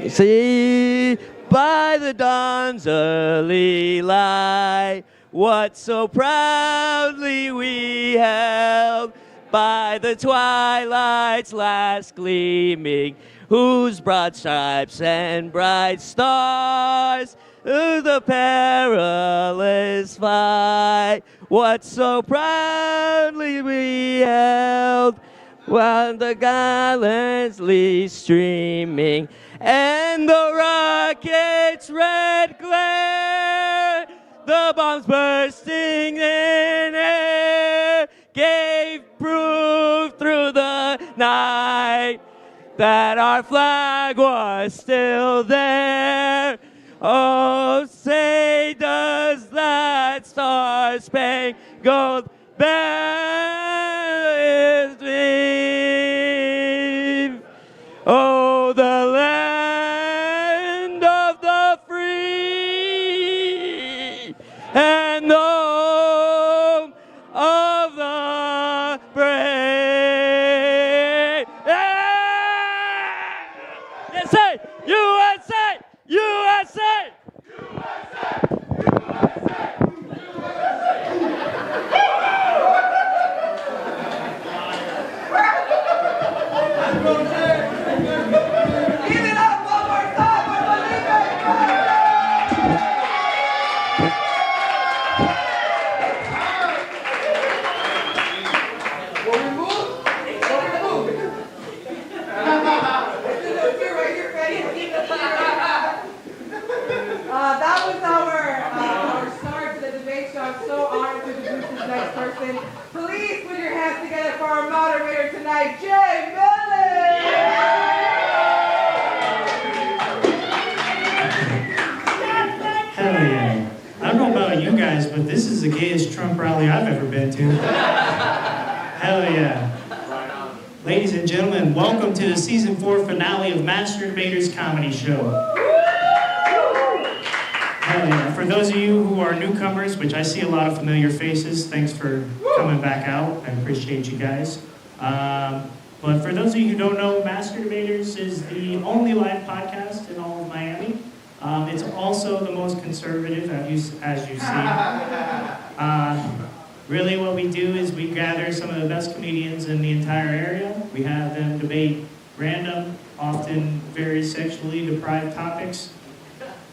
See, by the dawn's early light, what so proudly we held, by the twilight's last gleaming, whose broad stripes and bright stars through the perilous fight, what so proudly we held, while the gallantly streaming, and the rocket's red glare, the bombs bursting in air, gave proof through the night that our flag was still there. Oh, say does that star-spangled banner wave? Oh, the land of the free and the home of the brave. Yes, say USA! USA! That was our start to the debate show. I'm so honored to introduce this next person. Please put your hands together for our moderator tonight, Jay Millen! Hell yeah. I don't know about you guys, but this is the gayest Trump rally I've ever been to. Hell yeah. Ladies and gentlemen, welcome to the season 4 finale of Master Debater's comedy show. Hell yeah. For those of you who are newcomers, which I see a lot of familiar faces, thanks for coming back out. I appreciate you guys. But for those of you who don't know, Master Debaters is the only live podcast in all of Miami. It's also the most conservative, as you see. Really what we do is we gather some of the best comedians in the entire area. We have them debate random, often very sexually deprived topics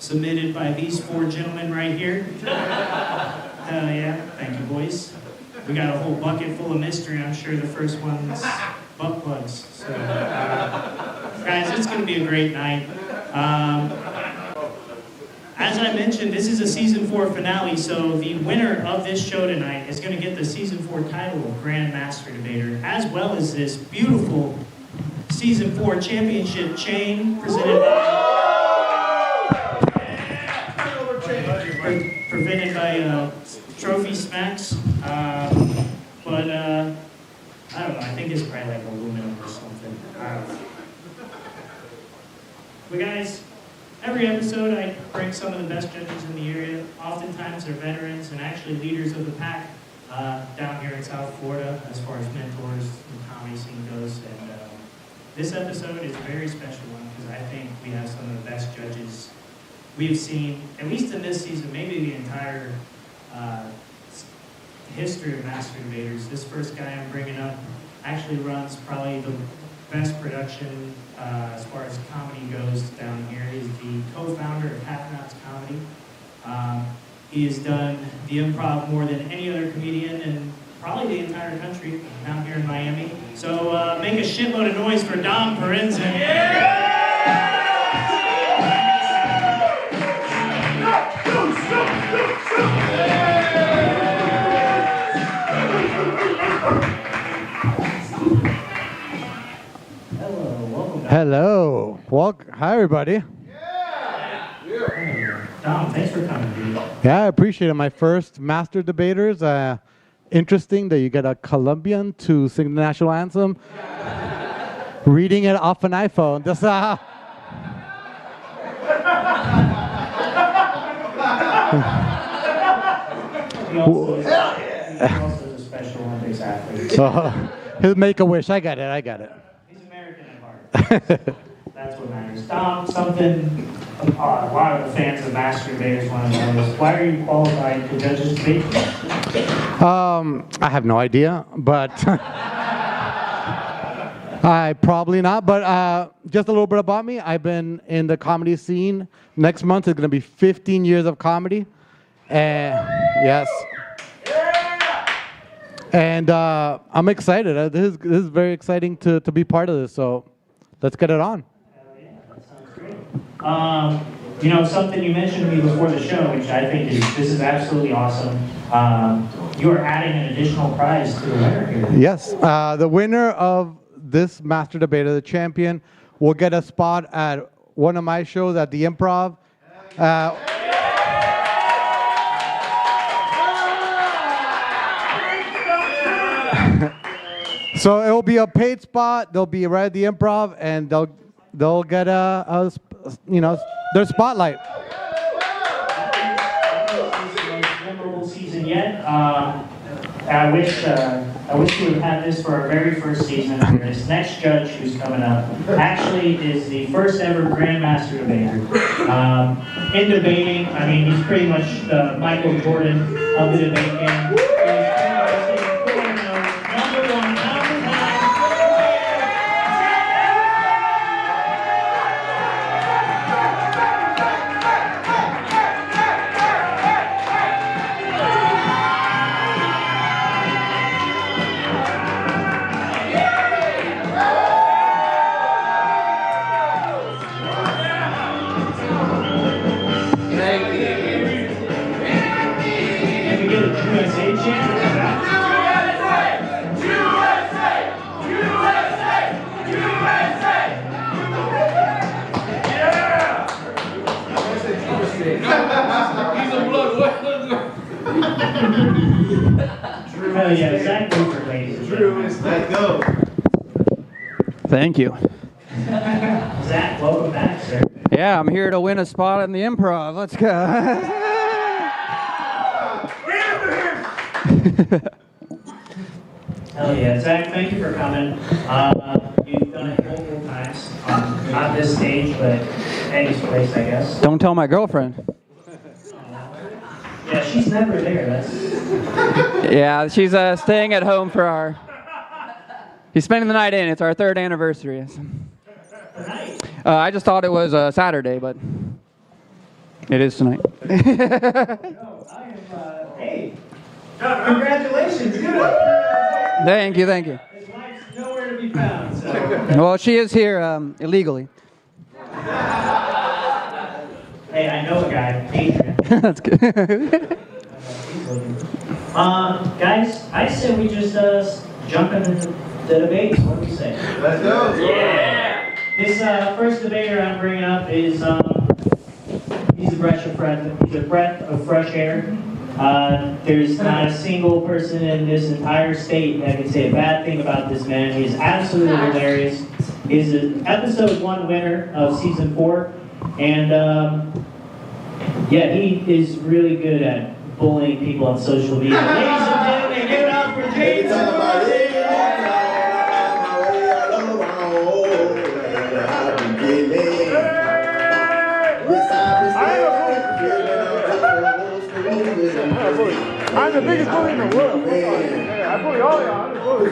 submitted by these 4 gentlemen right here. Hell yeah, thank you boys. We got a whole bucket full of mystery. I'm sure the first one's butt plugs. So, guys, it's gonna be a great night. As I mentioned, this is a season 4 finale, so the winner of this show tonight is going to get the season 4 title of Grand Master Debater, as well as this beautiful season 4 championship chain presented by Trophy Smacks. But I don't know, I think it's probably like aluminum or something. I don't know. But guys, every episode, I bring some of the best judges in the area. Oftentimes, they're veterans and actually leaders of the pack down here in South Florida, as far as mentors in the comedy scene goes. And this episode is a very special one because I think we have some of the best judges we've seen, at least in this season, maybe the entire history of Master Debaters. This first guy I'm bringing up actually runs probably the best production as far as comedy goes down here. He's the co-founder of Half Knots Comedy. He has done the improv more than any other comedian in probably the entire country down here in Miami. So make a shitload of noise for Dom Perenzin. Yeah! Hello. Hi, everybody. Yeah. Dom, thanks for coming, dude. Yeah, I appreciate it. My first Master Debaters. Interesting that you get a Colombian to sing the national anthem. Reading it off an iPhone. Just, He also is a Special Olympics athlete. He'll make a wish. I got it. He's American at heart. That's what matters. Tom, something a lot of the fans of Master Debaters want to know is, why are you qualified to judge this debate? I have no idea, but I probably not. But just a little bit about me. I've been in the comedy scene. Next month is going to be 15 years of comedy. And yes. And I'm excited. This is very exciting to be part of this. So let's get it on. Yeah, that sounds great. You know, something you mentioned to me before the show, which I think this is absolutely awesome. You are adding an additional prize to the winner here. Yes, the winner of this Master Debater, the champion, will get a spot at one of my shows at the Improv. So it will be a paid spot. They'll be right at the Improv, and they'll get their spotlight. Memorable season yet. I wish we would have this for our very first season. This next judge who's coming up actually is the first ever Grandmaster debater. In debating, I mean, he's pretty much the Michael Jordan of the debate game. Oh yeah, exactly for ladies. Let's go. Thank you. Zach, welcome back, sir. Yeah, I'm here to win a spot in the Improv. Let's go. Hell yeah, Zach, thank you for coming. You've done it multiple times, not this stage, but Eddie's place, I guess. Don't tell my girlfriend. Yeah, she's never there. Yeah, she's staying at home for our... He's spending the night in. It's our 3rd anniversary. I just thought it was Saturday, but it is tonight. Hey, congratulations, dude. Thank you. His wife's nowhere to be found, so. Well, she is here illegally. Hey, I know a guy, Adrian. That's good. Guys, I say we just jump into the debates. What do you say? Let's go. Yeah. This first debater I'm bringing up is he's a breath of fresh air. There's not a single person in this entire state that can say a bad thing about this man. He's absolutely hilarious. He's an episode 1 winner of season 4, and yeah, he is really good at bullying people on social media. Ladies and gentlemen, give it up for James. I'm the biggest bully in the world. I bully all y'all. I'm the bully.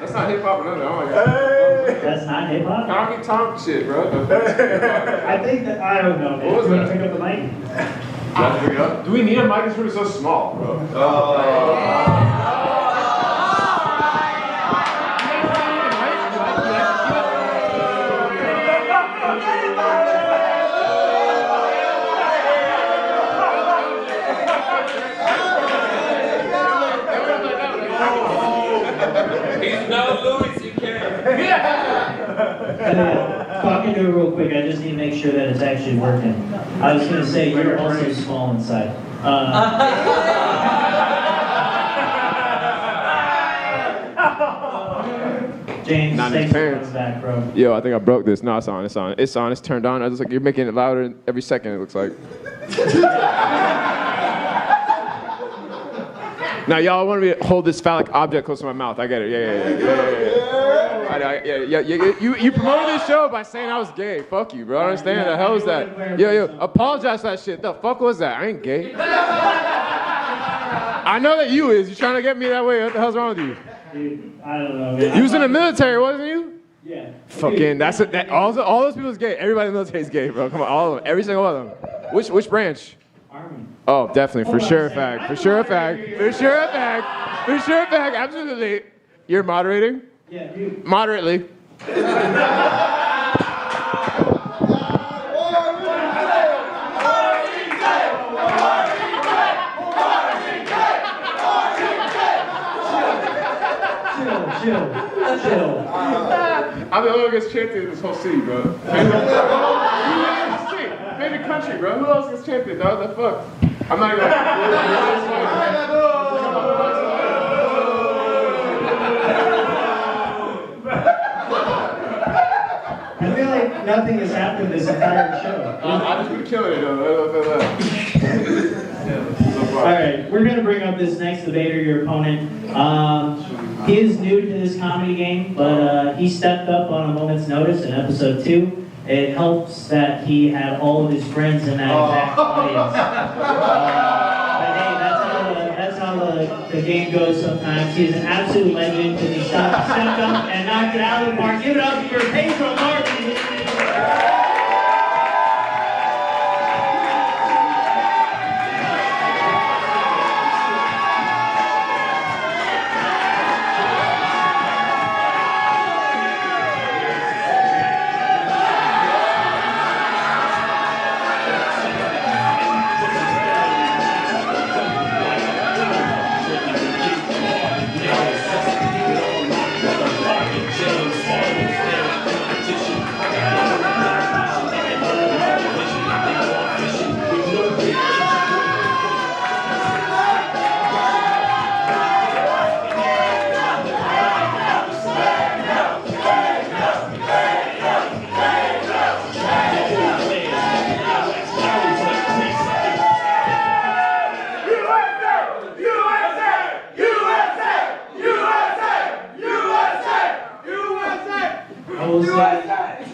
That's not hip hop or nothing. Oh my god. That's not hip hop? Honky tonk shit, bro. I think that, I don't know. What was that? Pick up the mic. Do we need a mic? This room is so small, bro. He's no Louis C.K. Talking to it real quick, I just need to make sure that it's actually working. I was going to say, you're also small inside. James, Not in his thanks for pants. coming back, bro. Yo, I think I broke this. No, it's on. It's on. It's on. It's turned on. I was like, you're making it louder every second. It looks like. Now, y'all want me to hold this phallic object close to my mouth. I get it. Yeah. You promoted this show by saying I was gay. Fuck you, bro. I don't understand. The hell is that? Yo, apologize for that shit. The fuck was that? I ain't gay. I know that you is. You trying to get me that way. What the hell's wrong with you? Dude, I don't know, man. You was in the military, wasn't you? Yeah. Fucking, all those people is gay. Everybody in the military is gay, bro. Come on, all of them. Every single one of them. Which branch? Army. Oh, definitely. For sure a fact. Absolutely. You're moderating? Yeah, dude. Moderately. Chill. I'm the only one who gets chanted in this whole city, bro. Maybe country, bro. Who else gets chanted, dog? The fuck? I'm not gonna. I feel like nothing has happened this entire show. I've just been killing it, though. All right, we're going to bring up this next debater, your opponent. He is new to this comedy game, but he stepped up on a moment's notice in episode 2. It helps that he had all of his friends in that exact audience. But hey, that's how the game goes sometimes. He's an absolute legend because he stepped up and knocked it out of the park. Give it up for Pedro Martin.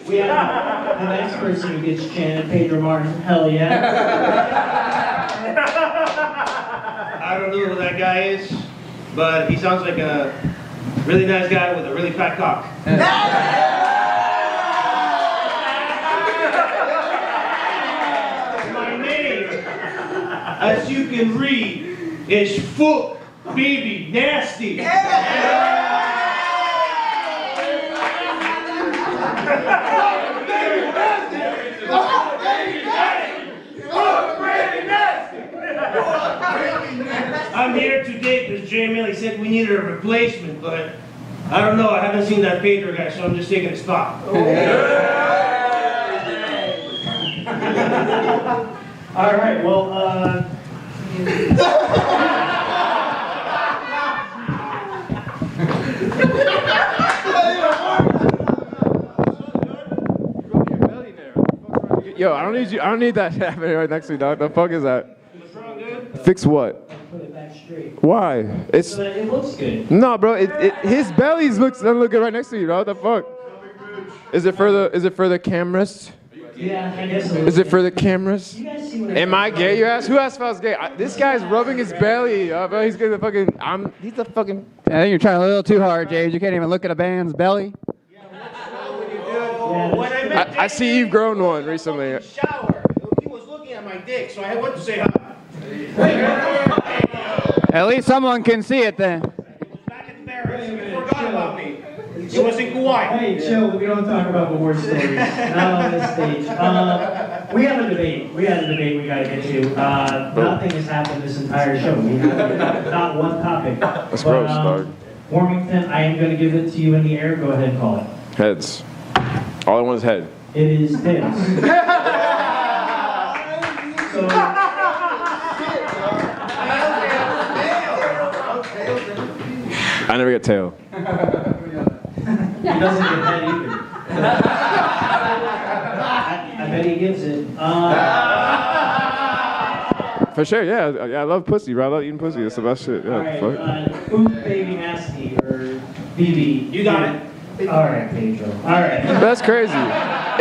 We have the next person who gets chanted, Pedro Martin. Hell yeah. I don't know who that guy is, but he sounds like a really nice guy with a really fat cock. My name, as you can read, is Fook, baby, nasty. I'm here today because Jay Millie said we needed a replacement, but I don't know, I haven't seen that Pedro guy, so I'm just taking a spot. All right, well, Yo, I don't need that happening right next to me, dog. The fuck is that? Fix what? put it back straight. Why? It's So that it looks good. no, bro. His belly doesn't look good right next to you, bro. What the fuck? Is it for the cameras? Yeah, I guess. Is it for the cameras? You guys see what Am I gay? You ask. Who asked if I was gay? This guy's rubbing his belly, bro. He's gonna fucking. He's a fucking. I think you're trying a little too hard, James. You can't even look at a man's belly. When I met I see you've grown one recently. in the shower, he was looking at my dick, so I went to say hi. At least someone can see it then. He was back at the barracks. He forgot about me. He was in Kauai. Hey, chill. We don't talk about the war stories. Not on this stage. We have a debate. We got to get to. Nothing has happened this entire show. We have not one topic. That's gross, dog. Warmington, I am going to give it to you in the air. Go ahead and call it. Heads. All I want is head. It is heads. So, I never get tail. doesn't get that either. I bet he gives it. For sure, yeah. I love pussy, bro. I love eating pussy. That's the best shit. Yeah, All right, fuck. Fook, baby, nasty, or BB. You got it. All right, Pedro. All right. That's crazy.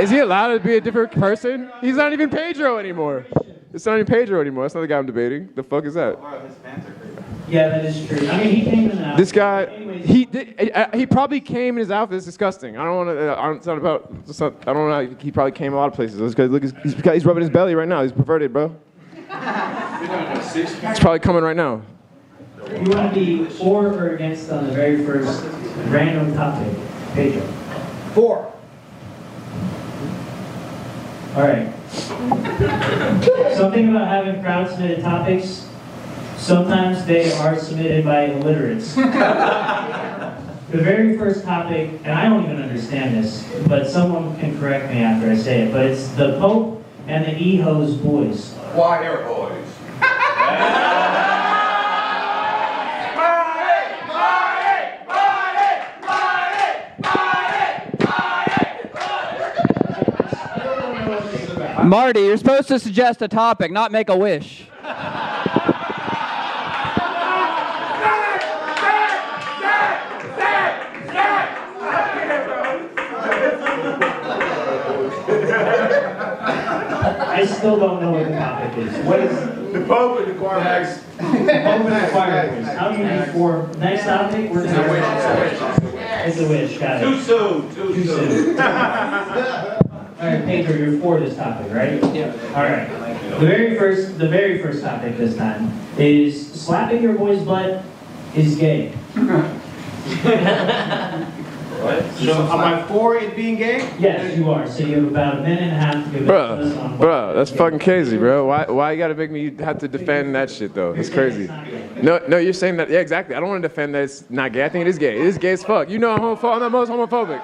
Is he allowed to be a different person? He's not even Pedro anymore. It's not even Pedro anymore. That's not the guy I'm debating. The fuck is that? Yeah, that is true. I mean, he came in and out. This guy, Anyways, he probably came in his outfit. It's disgusting. I don't want to. I don't know. He probably came a lot of places. This guy, look, he's rubbing his belly right now. He's perverted, bro. It's probably coming right now. You want to be for or against on the very first random topic, Pedro? For. All right. Something about having crowd-submitted topics. Sometimes they are submitted by illiterates. The very first topic, and I don't even understand this, but someone can correct me after I say it, but it's the Pope and the E-Hose boys. Choir boys. Marty, you're supposed to suggest a topic, not make a wish. I still don't know what the topic is. What is The Pope and the choir boys. the Pope and the choir boys? How do you need for next topic? We're It's a wish. It's a wish, got it. Too soon. Too soon. All right, Pedro, you're for this topic, right? Yeah. All right. The very first topic this time is slapping your boy's butt is gay. So am I for it being gay? Yes, you are. So you have about a minute and a half to give us on Bro, that's fucking crazy, bro. Why you gotta make me have to defend that shit though? It's crazy. No, you're saying that. Yeah, exactly. I don't want to defend that it's not gay. I think it is gay. It is gay as fuck. You know I'm the most homophobic.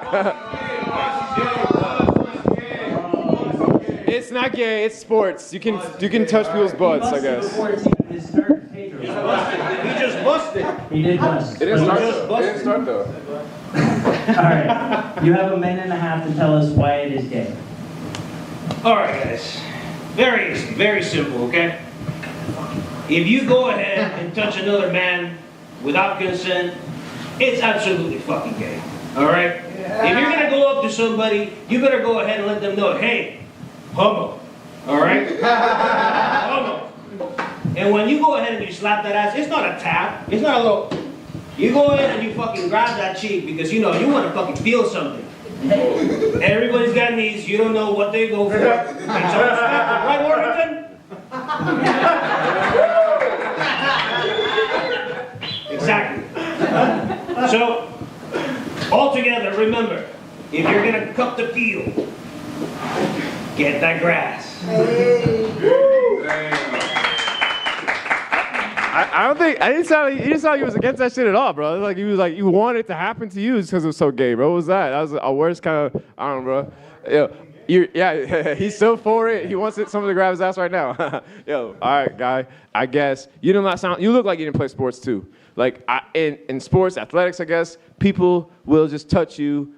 It's not gay. It's sports. You can touch people's butts, I guess. He just busted. He did bust. It didn't start. Just It didn't start though. All right. You have a minute and a half to tell us why it is gay. All right, guys. Very easy, very simple, okay? If you go ahead and touch another man without consent, it's absolutely fucking gay. All right? If you're gonna go up to somebody, you better go ahead and let them know, hey, homo. All right? Homo. And when you go ahead and you slap that ass, it's not a tap. It's not a little. You go ahead and you fucking grab that cheek because you know you want to fucking feel something. Everybody's got knees. You don't know what they go for. Right, Warmington? Exactly. So, altogether, remember, if you're gonna cut the field, get that grass. I don't think, he didn't sound like he was against that shit at all, bro. Like he was like, you wanted it to happen to you because it was so gay, bro. What was that? That was a worst kind of, I don't know, bro. Yeah, he's so for it. He wants someone to grab his ass right now. Yo, all right, guy. I guess you do not sound. You look like you didn't play sports too. Like in sports, athletics, I guess people will just touch you,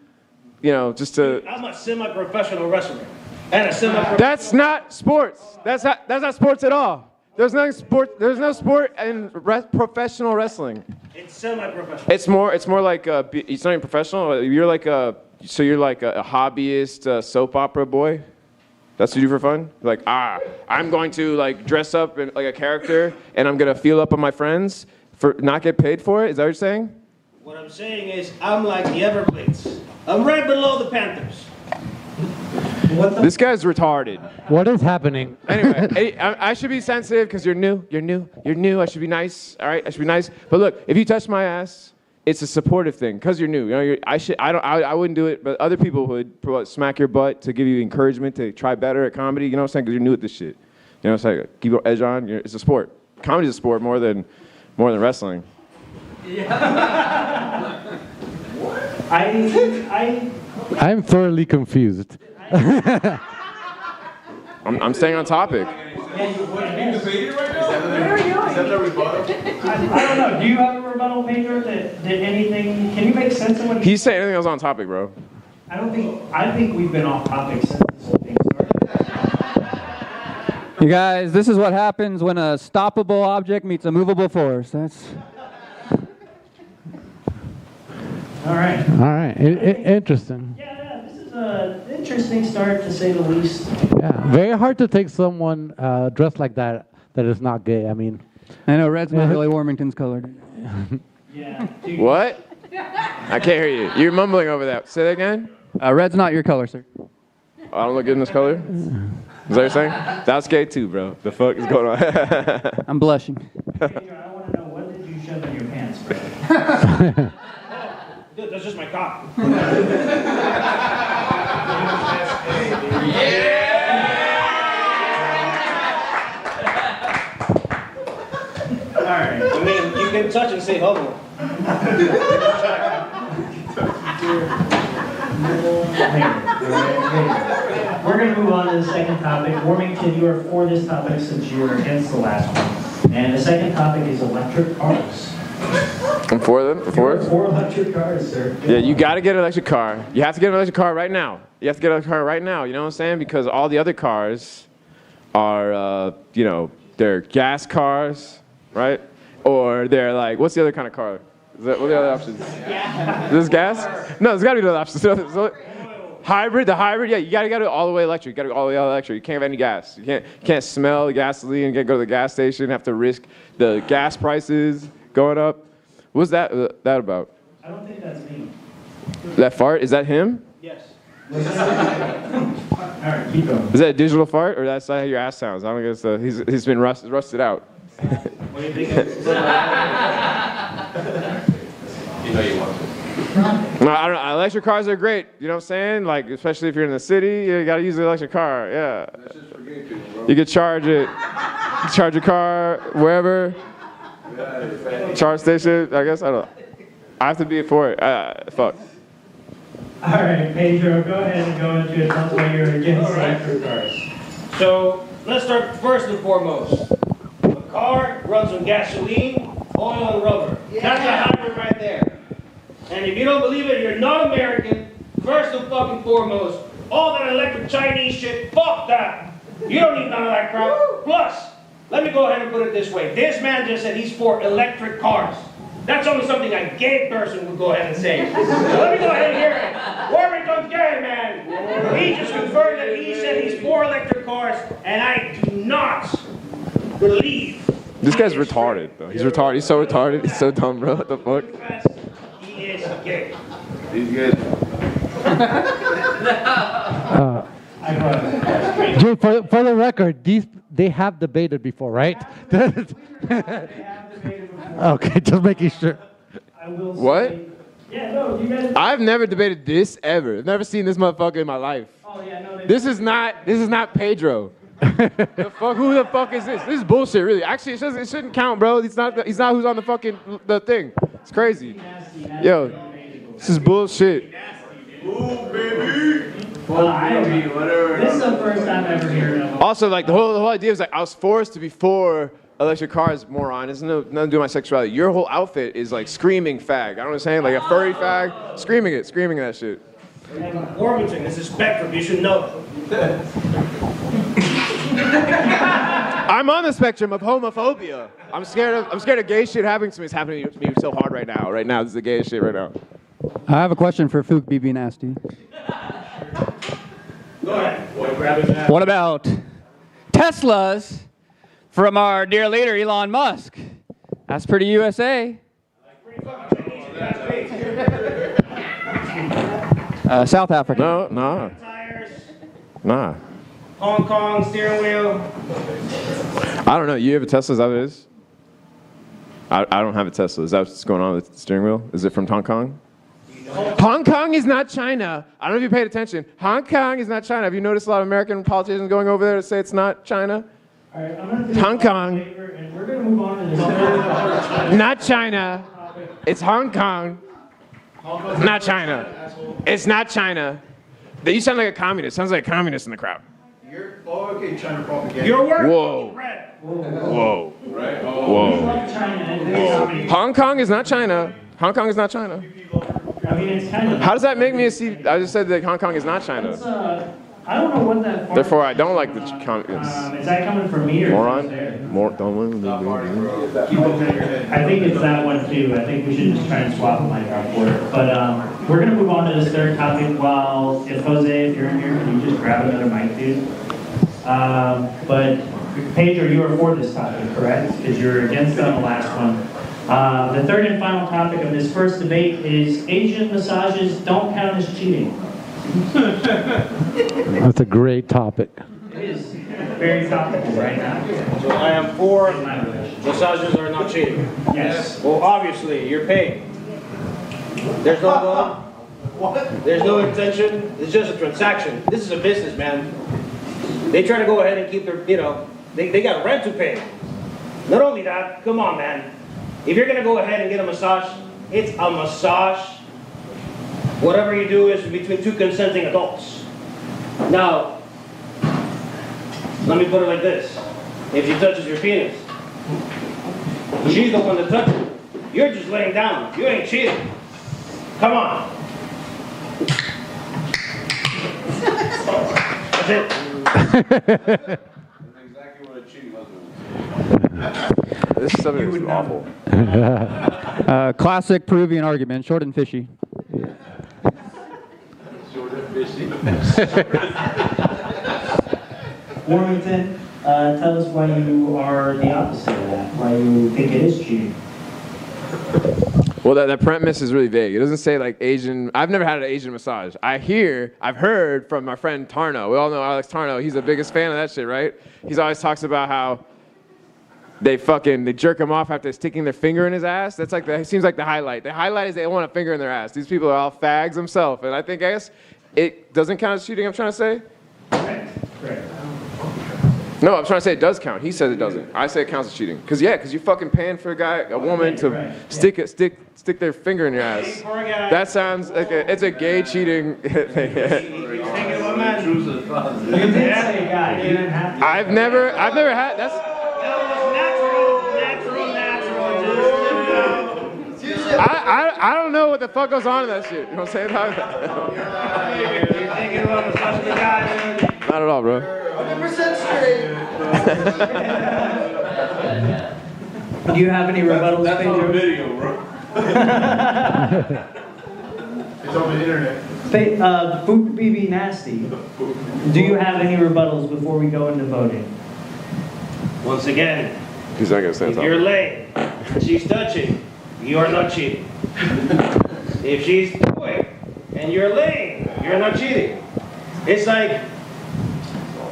you know, just to. I'm a semi-professional wrestler and a semi-professional. That's not sports. That's not sports at all. There's no sport in professional wrestling. It's semi-professional. It's more like it's not even professional. You're like a hobbyist soap opera boy. That's what you do for fun. Like I'm going to like dress up in, like a character and I'm gonna feel up on my friends for not get paid for it. Is that what you're saying? What I'm saying is I'm like the Everblades. I'm right below the Panthers. This guy's retarded. What is happening? Anyway, I should be sensitive because you're new. I should be nice. All right, I should be nice. But look, if you touch my ass, it's a supportive thing because you're new. You know, I wouldn't do it, but other people would smack your butt to give you encouragement to try better at comedy. You know what I'm saying? Because you're new at this shit. You know what I'm saying? Keep your edge on. It's a sport. Comedy's a sport more than wrestling. Yeah. I'm thoroughly confused. I'm staying on topic. debating right now? Is that the rebuttal? I don't know. Do you have a rebuttal, Pedro? That anything? Can you make sense of what He's saying anything else on topic, bro. I think we've been off topic since this whole thing started. You guys, this is what happens when a stoppable object meets a movable force. That's. All right. All right. Interesting. Yeah, this is an interesting start to say the least. Yeah. Very hard to take someone dressed like that is not gay. I mean. I know red's not really Warmington's color. Yeah. Dude. What? I can't hear you. You're mumbling over that. Say that again. Red's not your color, sir. I don't look good in this color? Is that what you're saying? That's gay too, bro. The fuck is going on? I'm blushing. Pedro, I want to know, what did you shove in your pants, bro? Dude, that's just my cock. All right. I mean, you can touch and say homo. We're going to move on to the second topic. Warmington, you are for this topic since you were against the last one. And the second topic is electric cars. I'm for them. For it. For electric cars, sir. Yeah, you got to get an electric car. You have to get an electric car right now. You have to get an electric car right now. You know what I'm saying? Because all the other cars are, they're gas cars, right? Or they're like, what's the other kind of car? What are the other options? Is this gas? No, there's got to be other options. Hybrid, the hybrid, yeah, you got to go all the way electric. You got to go all the way electric. You can't have any gas. You can't smell the gasoline. You can't go to the gas station. Have to risk the gas prices going up. What's that about? I don't think that's me. That fart, is that him? Yes. All right, keep going. Is that a digital fart, or that's how your ass sounds? I don't guess he's been rusted out. What do you think? You know you want to. No, I don't know. Electric cars are great. You know what I'm saying? Like, especially if you're in the city, you got to use the electric car. Yeah. That's just for gay people, bro. You could charge it. You can charge your car wherever. Charge station. I guess I don't. I have to be for it. Fuck. All right, Pedro, go ahead and go into it. Tell us why you're against electric cars. So, let's start first and foremost. A car runs on gasoline, oil, and rubber. That's a hybrid right there. And if you don't believe it, you're not American. First and fucking foremost, all that electric Chinese shit, fuck that. You don't need none of that crap. Plus, let me go ahead and put it this way. This man just said he's for electric cars. That's only something a gay person would go ahead and say. So let me go ahead and hear it. Warmington's gay, man. He just confirmed that he said he's for electric cars, and I do not believe. This guy's retarded, though. He's retarded. He's so retarded. He's so dumb, bro. What the fuck? He is gay. He's good. Dude, for the record, they have debated before, right? Okay, just making sure. I will say, What? Yeah, no, you guys. I've never debated this ever. I've never seen this motherfucker in my life. Oh, yeah, no, This is not Pedro. The fuck? Who the fuck is this? This is bullshit, really. Actually, it shouldn't count, bro. He's not who's on the fucking the thing. It's crazy. Yo, this is bullshit. Ooh, baby. Well, this is the first time I've ever heard of it. Also, like the whole idea is like I was forced to be for electric cars, moron. It's nothing to do with my sexuality. Your whole outfit is like screaming fag. I don't know what I'm saying, like a furry fag, screaming that shit. And Warmington is a spectrum, you should know. I'm on the spectrum of homophobia. I'm scared of gay shit happening to me. It's happening to me so hard right now. Right now, this is the gayest shit right now. I have a question for Fook BB Nasty. Go ahead. What about Teslas from our dear leader Elon Musk? That's pretty USA. South Africa. No, nah. Tires, Nah. Hong Kong, steering wheel. I don't know. You have a Tesla? Is that what it is? I don't have a Tesla. Is that what's going on with the steering wheel? Is it from Hong Kong? Hong Kong is not China. I don't know if you paid attention. Hong Kong is not China. Have you noticed a lot of American politicians going over there to say it's not China? All right, I'm going to Hong Kong. and we're going to move on to this. Not China. It's Hong Kong. Not China. It's not China. You sound like a communist. Sounds like a communist in the crowd. Okay, China propaganda. Your word. Whoa. Red. Whoa. Right? We Oh. love China. And there's so many- Hong Kong is not China. Hong Kong is not China. I mean, it's kind of. How does that make me see? I just said that Hong Kong is not China. It's, I don't know what that. Therefore, I don't like the communists. Is that coming from me or? Moron. There? Don't. I think it's that one too. I think we should just try and swap a mic out for it. But we're gonna move on to this third topic. While if Jose, if you're in here, can you just grab another mic, dude? But Pedro, you are for this topic, correct? Because you're against it on the last one. The third and final topic of this first debate is Asian massages don't count as cheating. That's a great topic. It is very topical right now. So I am for In my religion. massages are not cheating. Yes. Well, obviously, you're paid. There's no goal. There's no intention. It's just a transaction. This is a business, man. They try to go ahead and keep their, they got rent to pay. Not only that, come on, man. If you're going to go ahead and get a massage, it's a massage. Whatever you do is between two consenting adults. Now, let me put it like this. If she touches your penis, she's the one that touches it. You're just laying down. You ain't cheating. Come on. That's it. That's exactly what a cheating husband This subject is awful. Classic Peruvian argument, short and fishy. Warmington, tell us why you are the opposite of that. Why you think it is cheating. Well, that premise is really vague. It doesn't say like Asian. I've never had an Asian massage. I've heard from my friend Tarno. We all know Alex Tarno. He's the biggest fan of that shit, right? He's always talks about how they jerk him off after sticking their finger in his ass. That's like it seems like the highlight. The highlight is they want a finger in their ass. These people are all fags themselves, and I guess it doesn't count as cheating. I'm trying to say. Correct. No, I'm trying to say it does count. He says it doesn't. I say it counts as cheating. Because you're fucking paying for a woman to stick their finger in your ass. That sounds like it's a gay cheating thing. I've never had that's. I don't know what the fuck goes on in that shit. You know what I'm saying? Not at all, bro. 100% straight. Do you have any rebuttals, That's on Pedro? video, bro. It's on the internet. Fook BB Nasty. Do you have any rebuttals before we go into voting? Once again, He's not gonna say if something. you're laying, she's touching, you are not cheating. If she's doing and you're laying, you're not cheating. It's like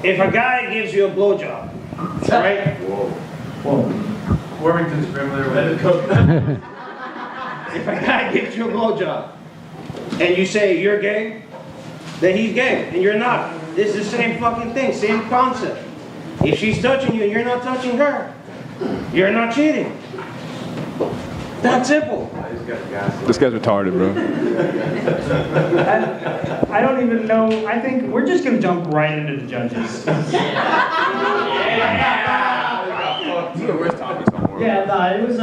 if a guy gives you a blowjob, right? Warmington's familiar with it. If a guy gives you a blowjob and you say you're gay, then he's gay and you're not. It's the same fucking thing, same concept. If she's touching you and you're not touching her, you're not cheating. That's simple. This guy's retarded, bro. I don't even know. I think we're just going to jump right into the judges. These are the worst topics in the world. Yeah, no, it was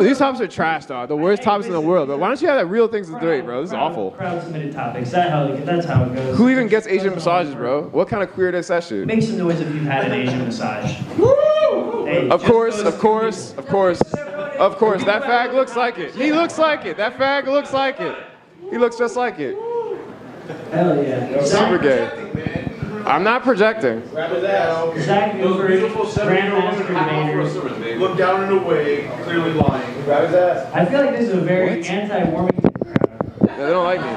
These topics are trash, dog. The worst topics in the world. But why don't you have real things to debate, bro? This is awful. Crowd submitted topics. That's how it goes. Who even gets Asian massages, bro? What kind of queer is that shit? Make some noise if you've had an Asian massage. Hey, Of course. That fag looks like it. He looks like it. That fag looks like it. He looks just like it. Hell yeah. Super gay. I'm not projecting. Zach Newbury, Grandmaster Debaters. Look down and away, clearly lying. Grab his ass. I feel like this is a very anti-Warmington crowd. Yeah, they don't like me.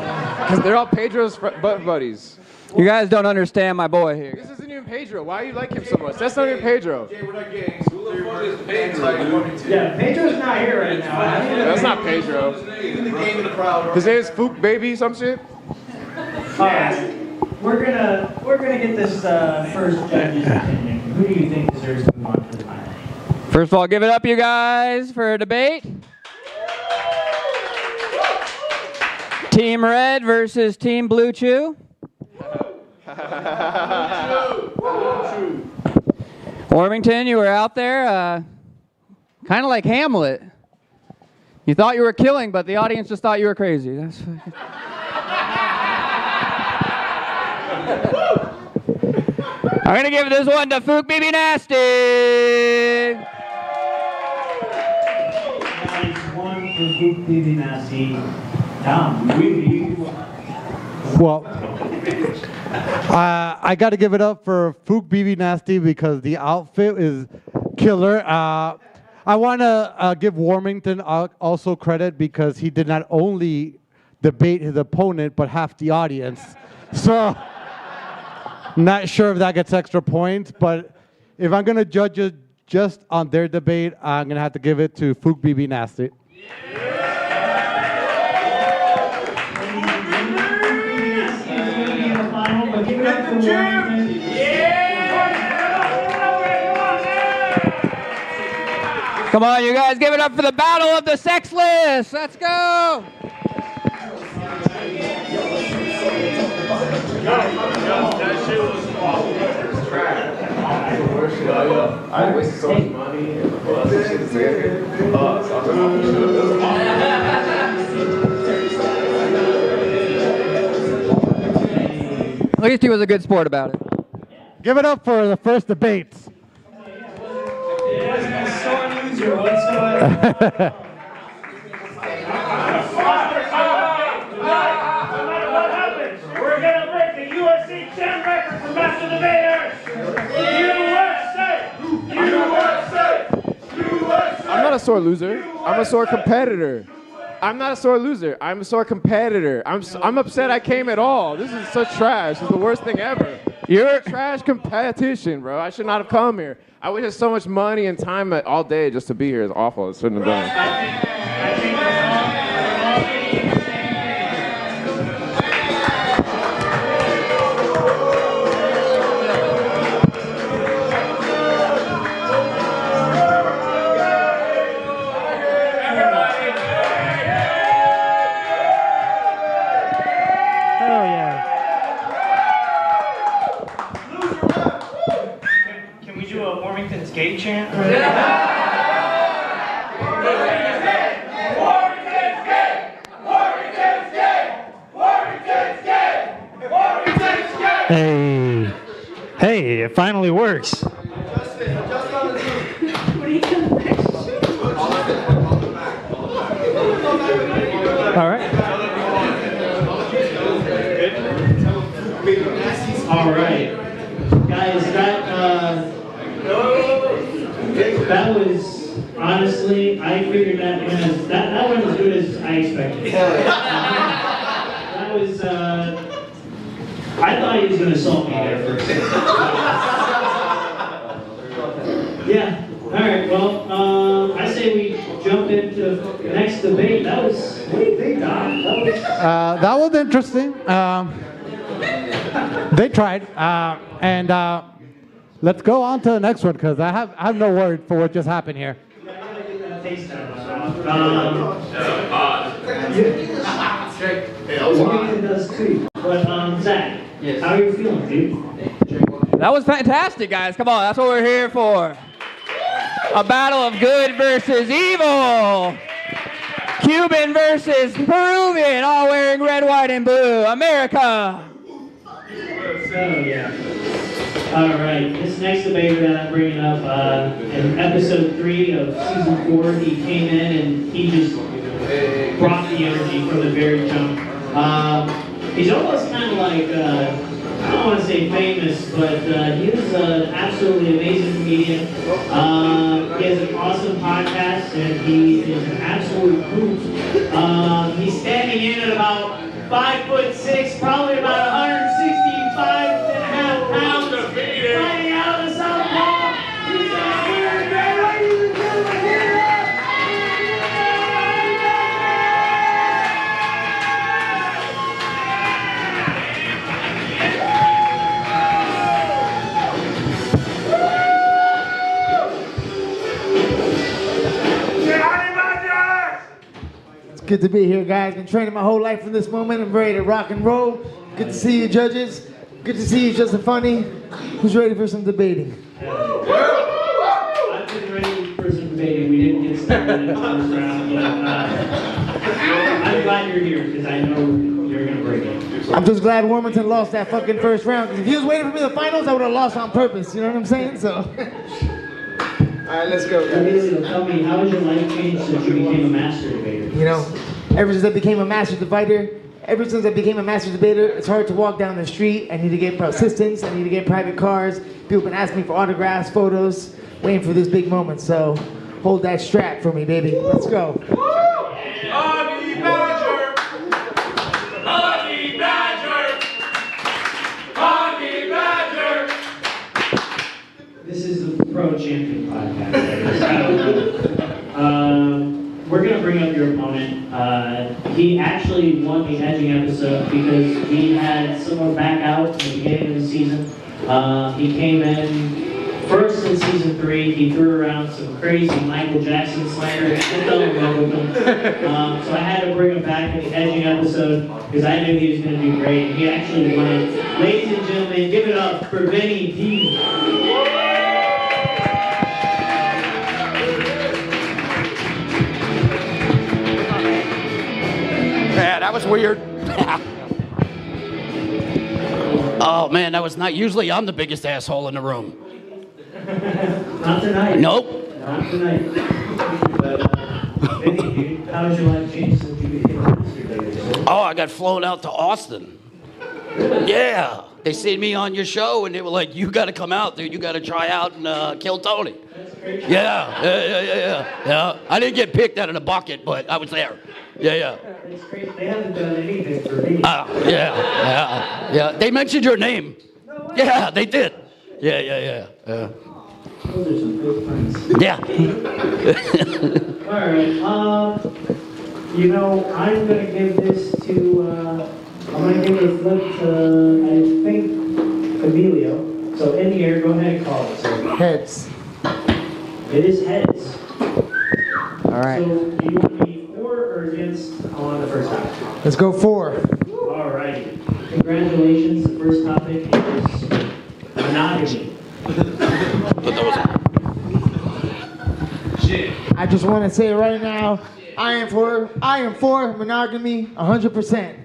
Because they're all Pedro's buddies. You guys don't understand my boy here. This isn't even Pedro. Why do you like him so much? That's not even Pedro. Jay, we're not gangs. Who the fuck is Pedro, dude? Yeah, Pedro's not here right now. That's not Pedro. He's in the game in the crowd. His name is Fook Baby, some shit. All right. We're gonna get this first judge's opinion. Who do you think deserves to move on to the final? First of all, give it up, you guys, for a debate. Team Red versus Team Blue Chew. Warmington, you were out there, kind of like Hamlet. You thought you were killing, but the audience just thought you were crazy. That's fucking... I'm gonna give this one to Fook BB Nasty. Nice one for Fook BB Nasty. Tom, Well, I got to give it up for Fook BB Nasty because the outfit is killer. I want to give Warmington also credit because he did not only debate his opponent, but half the audience. So, not sure if that gets extra points, but if I'm going to judge it just on their debate, I'm going to have to give it to Fook BB Nasty. Come on, you guys, give it up for the battle of the sexless. Let's go. That shit was trash. I wasted so much money and At least he was a good sport about it. Give it up for the first debate. Sore loser whatsoever. We're gonna break the UFC champ record for master debaters. USA! I'm not a sore loser. I'm a sore competitor. I'm not a sore loser. I'm a sore competitor. I'm upset I came at all. This is such trash. This is the worst thing ever. You're a trash competition, bro. I should not have come here. I wasted so much money and time all day just to be here. It's awful. I shouldn't have done it. I think we're all getting the same Hell yeah. Can we do a Warmington skate chant? Hey. Hey, it finally works. All right. All right, guys, that was honestly, I figured that went as good as I expected. That was I thought he was going to assault me there for a second. Yeah. All right. Well, I say we jump into the next debate. That was what do you think, Doc? That was interesting. They tried, and let's go on to the next one because I have no word for what just happened here. It does too. But Zach, yes. How are you feeling, dude? That was fantastic, guys. Come on, that's what we're here for. A battle of good versus evil. Cuban versus Peruvian, all wearing red, white, and blue. America. So, yeah. All right, this next debater that I'm bringing up, in episode 3 of season 4, he came in and he just brought the energy from the very jump. He's almost kind of like, I don't want to say famous, but he is an absolutely amazing comedian. He has an awesome podcast, and he is an absolute hoot. He's standing in at about 5'6", probably about 165.5 pounds, fighting out of the southpaw. He's here, ladies and gentlemen, give it up. It's good to be here, guys. Been training my whole life for this moment. I'm ready to rock and roll. Good to see you, judges. Good to see you, Justin Funny. Who's ready for some debating? I've been ready for some debating. We didn't get started in the first round, but I'm glad you're here because I know you're going to break it. I'm just glad Warmington lost that fucking first round. Because if he was waiting for me in the finals, I would have lost on purpose. You know what I'm saying? So. All right, let's go, guys. Emilio, tell me, how has your life changed since you became a master debater? You know, ever since I became a master debater, it's hard to walk down the street. I need to get assistance. I need to get private cars. People can ask me for autographs, photos, waiting for this big moment. So hold that strap for me, baby. Let's go. Honey Badger! Honey Badger! Honey Badger! This is the Pro Champion podcast. We're going to bring up your opponent. He actually won the edging episode because he had someone back out at the beginning of the season. He came in first in season 3. He threw around some crazy Michael Jackson slander. I fell in love with him. So I had to bring him back in the edging episode because I knew he was going to do great. He actually won it. Ladies and gentlemen, give it up for Vinny D. Yeah, that was weird. Oh man, that was not. Usually I'm the biggest asshole in the room. Not tonight. Nope. Not tonight. But, Vinny, how's your life changed since you became a master debater? Oh, I got flown out to Austin. Yeah, they seen me on your show and they were like, "You got to come out, dude. You got to try out and kill Tony." Yeah. I didn't get picked out of the bucket, but I was there. Yeah. It's crazy. They haven't done anything for me. Yeah. They mentioned your name. Yeah, they did. Yeah. Those are some good friends. Yeah. All right. I'm going to give this to, I'm going to give this flip to, I think, Emilio. So in the air, go ahead and call it. So Heads. it is heads. All right. So do you want to be for or against on the first topic? Let's go 4. All righty. Congratulations. The first topic is monogamy. I just want to say right now, I am for monogamy 100%.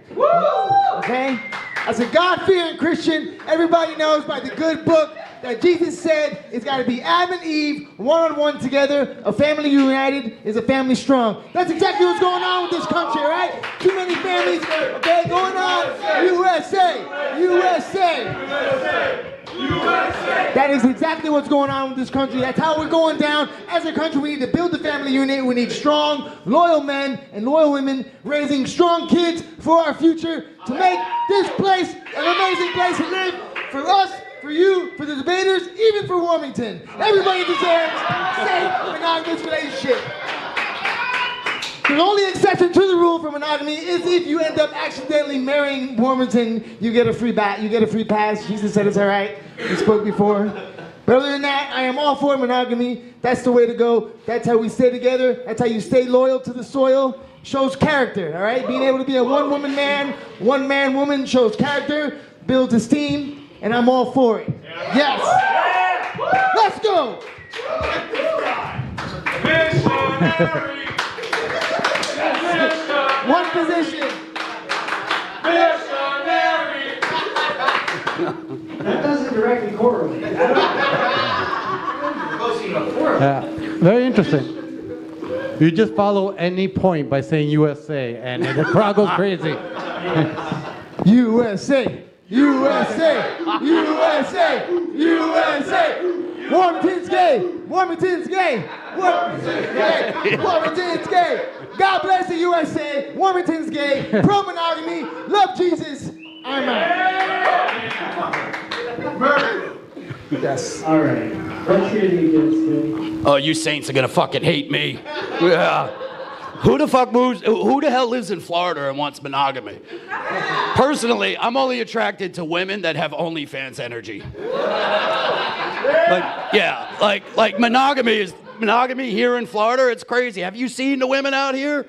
Okay? As a God-fearing Christian, everybody knows by the good book that Jesus said it's got to be Adam and Eve, one-on-one together. A family united is a family strong. That's exactly what's going on with this country, all right? Too many families, okay, going on. USA. That is exactly what's going on with this country. That's how we're going down. As a country, we need to build the family unit. We need strong, loyal men and loyal women raising strong kids for our future to make this place an amazing place to live for us, for you, for the debaters, even for Warmington. Everybody deserves a safe, monogamous relationship. The only exception to the rule for monogamy is if you end up accidentally marrying Warmington, you get a free pass. Jesus said it's all right. We spoke before. But other than that, I am all for monogamy. That's the way to go. That's how we stay together. That's how you stay loyal to the soil. Shows character, all right? Being able to be a one-woman man, one-man woman shows character, builds esteem, and I'm all for it. Yes. Let's go. Missionary! One position. Missionary! That doesn't directly correlate. Yeah, very interesting. You just follow any point by saying USA, and the crowd goes crazy. USA. Warmington's gay. Warmington's gay. God bless the USA. Warmington's gay. Pro-monogamy. Love Jesus. I'm out. Yes. All right. What's your allegiance, Vinny? Oh, you Saints are gonna fucking hate me. Yeah. Who the hell lives in Florida and wants monogamy? Personally, I'm only attracted to women that have OnlyFans energy. Like monogamy here in Florida, it's crazy. Have you seen the women out here?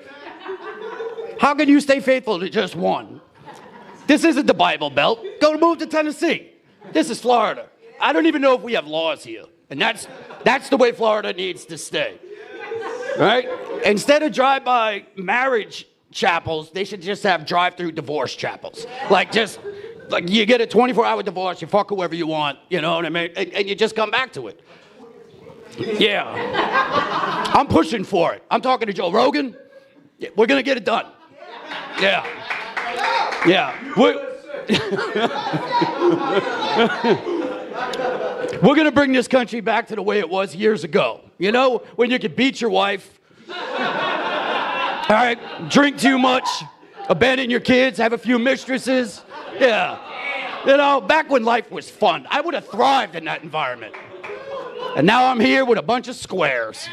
How can you stay faithful to just one? This isn't the Bible Belt. Go move to Tennessee. This is Florida. I don't even know if we have laws here. And that's the way Florida needs to stay. Right? Instead of drive-by marriage chapels, they should just have drive-through divorce chapels. Like you get a 24-hour divorce, you fuck whoever you want, you know what I mean? And you just come back to it. Yeah. I'm pushing for it. I'm talking to Joe Rogan. Yeah, we're going to get it done. Yeah. Yeah. We're going to bring this country back to the way it was years ago. You know, when you could beat your wife, all right, drink too much, abandon your kids, have a few mistresses. Yeah. You know, back when life was fun. I would have thrived in that environment. And now I'm here with a bunch of squares.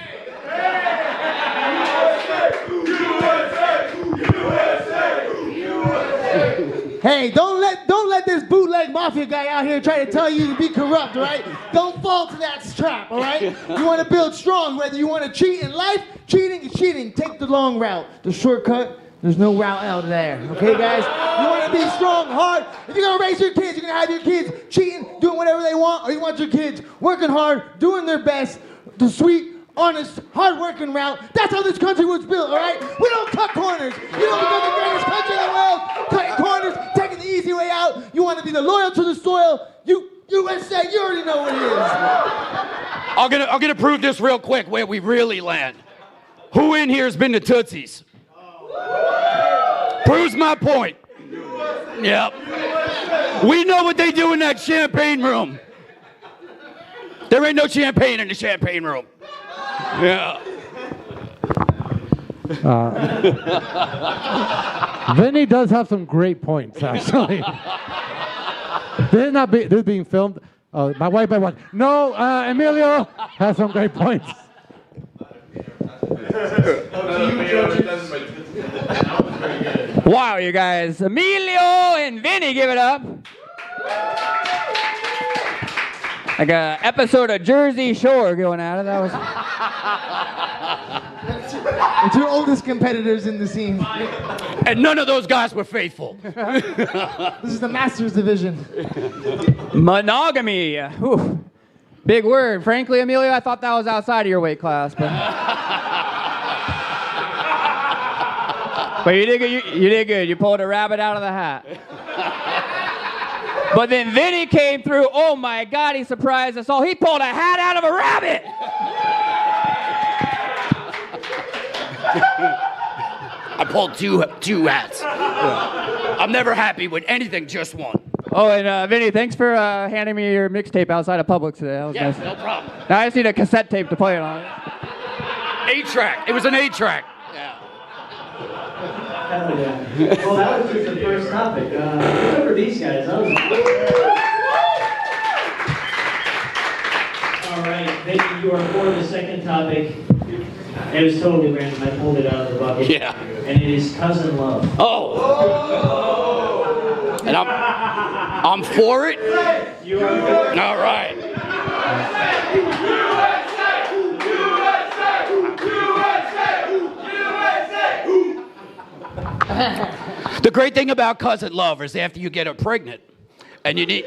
Hey, don't let this bootleg mafia guy out here try to tell you to be corrupt, all right? Don't fall to that trap, all right? You want to build strong, whether you want to cheat in life, cheating is cheating. Take the long route. The shortcut, there's no route out there, okay, guys? You want to be strong, hard. If you're going to raise your kids, you're going to have your kids cheating, doing whatever they want, or you want your kids working hard, doing their best, the sweet, honest, hard-working route. That's how this country was built, all right? We don't cut corners. You don't become the greatest country in the world cutting corners, taking the easy way out. You want to be the loyal to the soil. USA, you already know what it is. I'm gonna prove this real quick where we really land. Who in here has been to Tootsie's? Proves my point. Yep. We know what they do in that champagne room. There ain't no champagne in the champagne room. Yeah. Vinny does have some great points, actually. This is being filmed. My wife might watch. No, Emilio has some great points. Wow, you guys. Emilio and Vinny, give it up. Like an episode of Jersey Shore going at it. That was. The two oldest competitors in the scene. And none of those guys were faithful. This is the Masters Division. Monogamy. Whew. Big word. Frankly, Emilio, I thought that was outside of your weight class, but. But you did good. You did good. You pulled a rabbit out of the hat. But then Vinny came through. Oh my God, he surprised us all. He pulled a hat out of a rabbit. I pulled two hats. I'm never happy with anything, just one. Oh, and Vinny, thanks for handing me your mixtape outside of Publix today. That was nice. No problem. Now I just need a cassette tape to play it on. 8-track. It was an 8-track. Well, that was just the first topic. Good for these guys. That was... All right, Vinny, you are for the second topic. It was totally random. I pulled it out of the bucket. Yeah. And it is cousin love. Oh. And I'm for it. You are for it. All right. The great thing about cousin love is after you get her pregnant, and you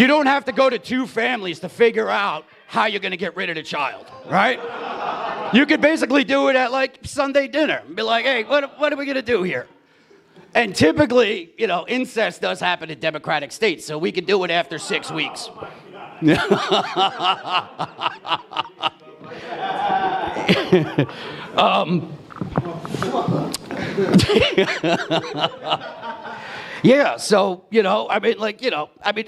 don't have to go to two families to figure out how you're going to get rid of the child, right? You could basically do it at like Sunday dinner and be like, hey, what are we going to do here? And typically, you know, incest does happen in democratic states, so we can do it after 6 weeks. Yeah, so, you know,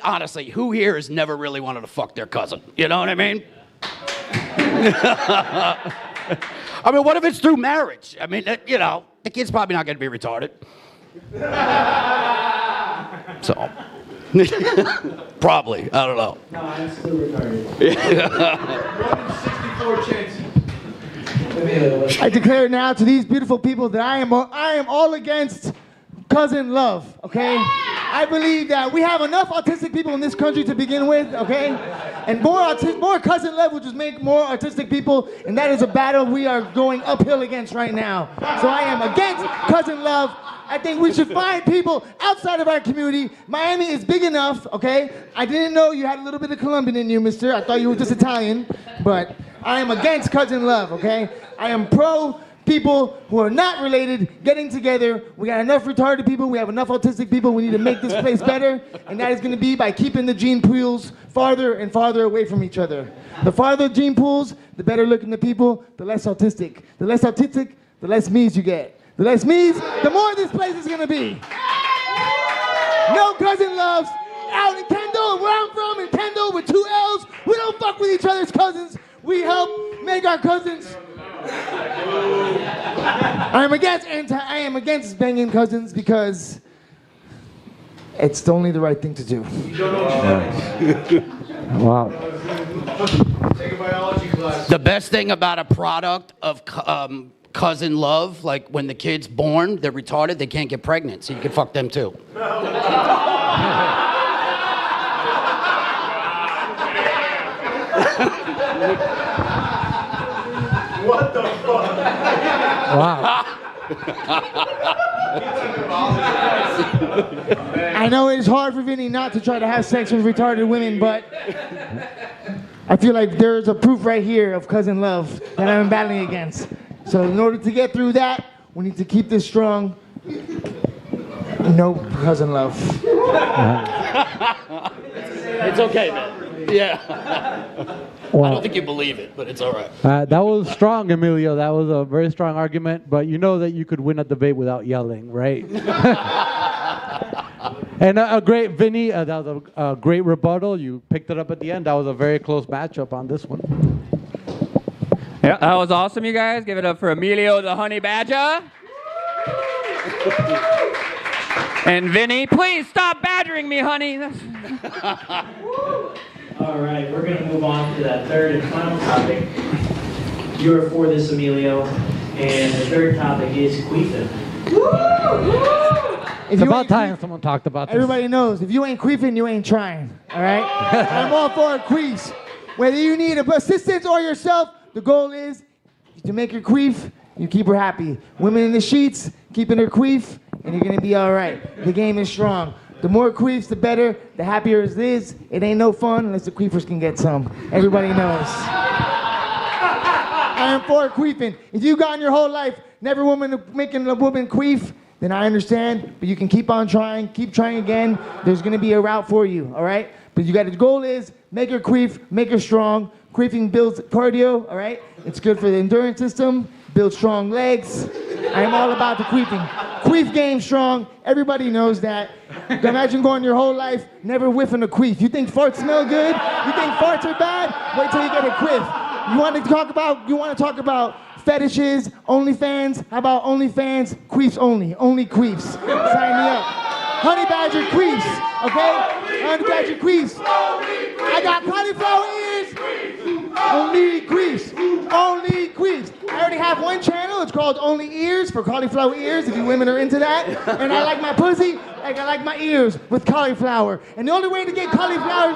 honestly, who here has never really wanted to fuck their cousin? You know what I mean? I mean, what if it's through marriage? I mean, you know, the kid's probably not going to be retarded. So, probably, I don't know. No, I'm still retarded. 64 chances. I declare now to these beautiful people that I am all against cousin love, okay? I believe that we have enough autistic people in this country to begin with, okay? And more cousin love will just make more autistic people, and that is a battle we are going uphill against right now. So I am against cousin love. I think we should find people outside of our community. Miami is big enough, okay? I didn't know you had a little bit of Colombian in you, mister. I thought you were just Italian, but I am against cousin love, okay? I am pro people who are not related getting together. We got enough retarded people. We have enough autistic people. We need to make this place better, and that is going to be by keeping the gene pools farther and farther away from each other. The farther gene pools, the better looking the people, the less autistic. The less autistic, the less me's you get. The less me's, the more this place is going to be. No cousin loves. Out in Kendall, where I'm from, in Kendall with 2 L's, we don't fuck with each other's cousins. We help make our cousins. I am against banging cousins because it's only the right thing to do. Wow. Take a biology class. The best thing about a product of cousin love, like when the kid's born, they're retarded, they can't get pregnant, so you can fuck them too. What the fuck? Wow. I know it's hard for Vinny not to try to have sex with retarded women, but I feel like there's a proof right here of cousin love that I'm battling against. So in order to get through that, we need to keep this strong. No cousin love. It's okay, man. Yeah. Wow. I don't think you believe it, but it's all right. That was strong, Emilio. That was a very strong argument, but you know that you could win a debate without yelling, right? And a great, Vinny, that was a great rebuttal. You picked it up at the end. That was a very close matchup on this one. Yeah, that was awesome, you guys. Give it up for Emilio the Honey Badger. And Vinny, please stop badgering me, honey. All right, we're going to move on to that third and final topic. You are for this, Emilio, and the third topic is queefing. It's about time someone talked about this. Everybody knows, if you ain't queefing, you ain't trying, all right? I'm all for queefs. Whether you need assistance or yourself, the goal is to make her queef, you keep her happy. Women in the sheets, keeping her queef, and you're going to be all right. The game is strong. The more queefs, the better. The happier it is. It ain't no fun unless the queefers can get some. Everybody knows. I am for queefing. If you've gone your whole life never making a woman queef, then I understand. But you can keep on trying. Keep trying again. There's going to be a route for you, all right? But the goal is make her queef, make her strong. Queefing builds cardio, all right? It's good for the endurance system, builds strong legs. I am all about the queefing. Queef game strong. Everybody knows that. Imagine going your whole life never whiffing a queef. You think farts smell good? You think farts are bad? Wait till you get a queef. You want to talk about fetishes, OnlyFans? How about OnlyFans? Queefs only. Only queefs. Sign me up. Honey Badger queefs, okay? Honey Badger queefs. I got cauliflower ears. Only queefs. Only queefs. I already have one channel. It's called Only Ears for cauliflower ears, if you women are into that. And I like my pussy like I like my ears with cauliflower. And the only way to get cauliflower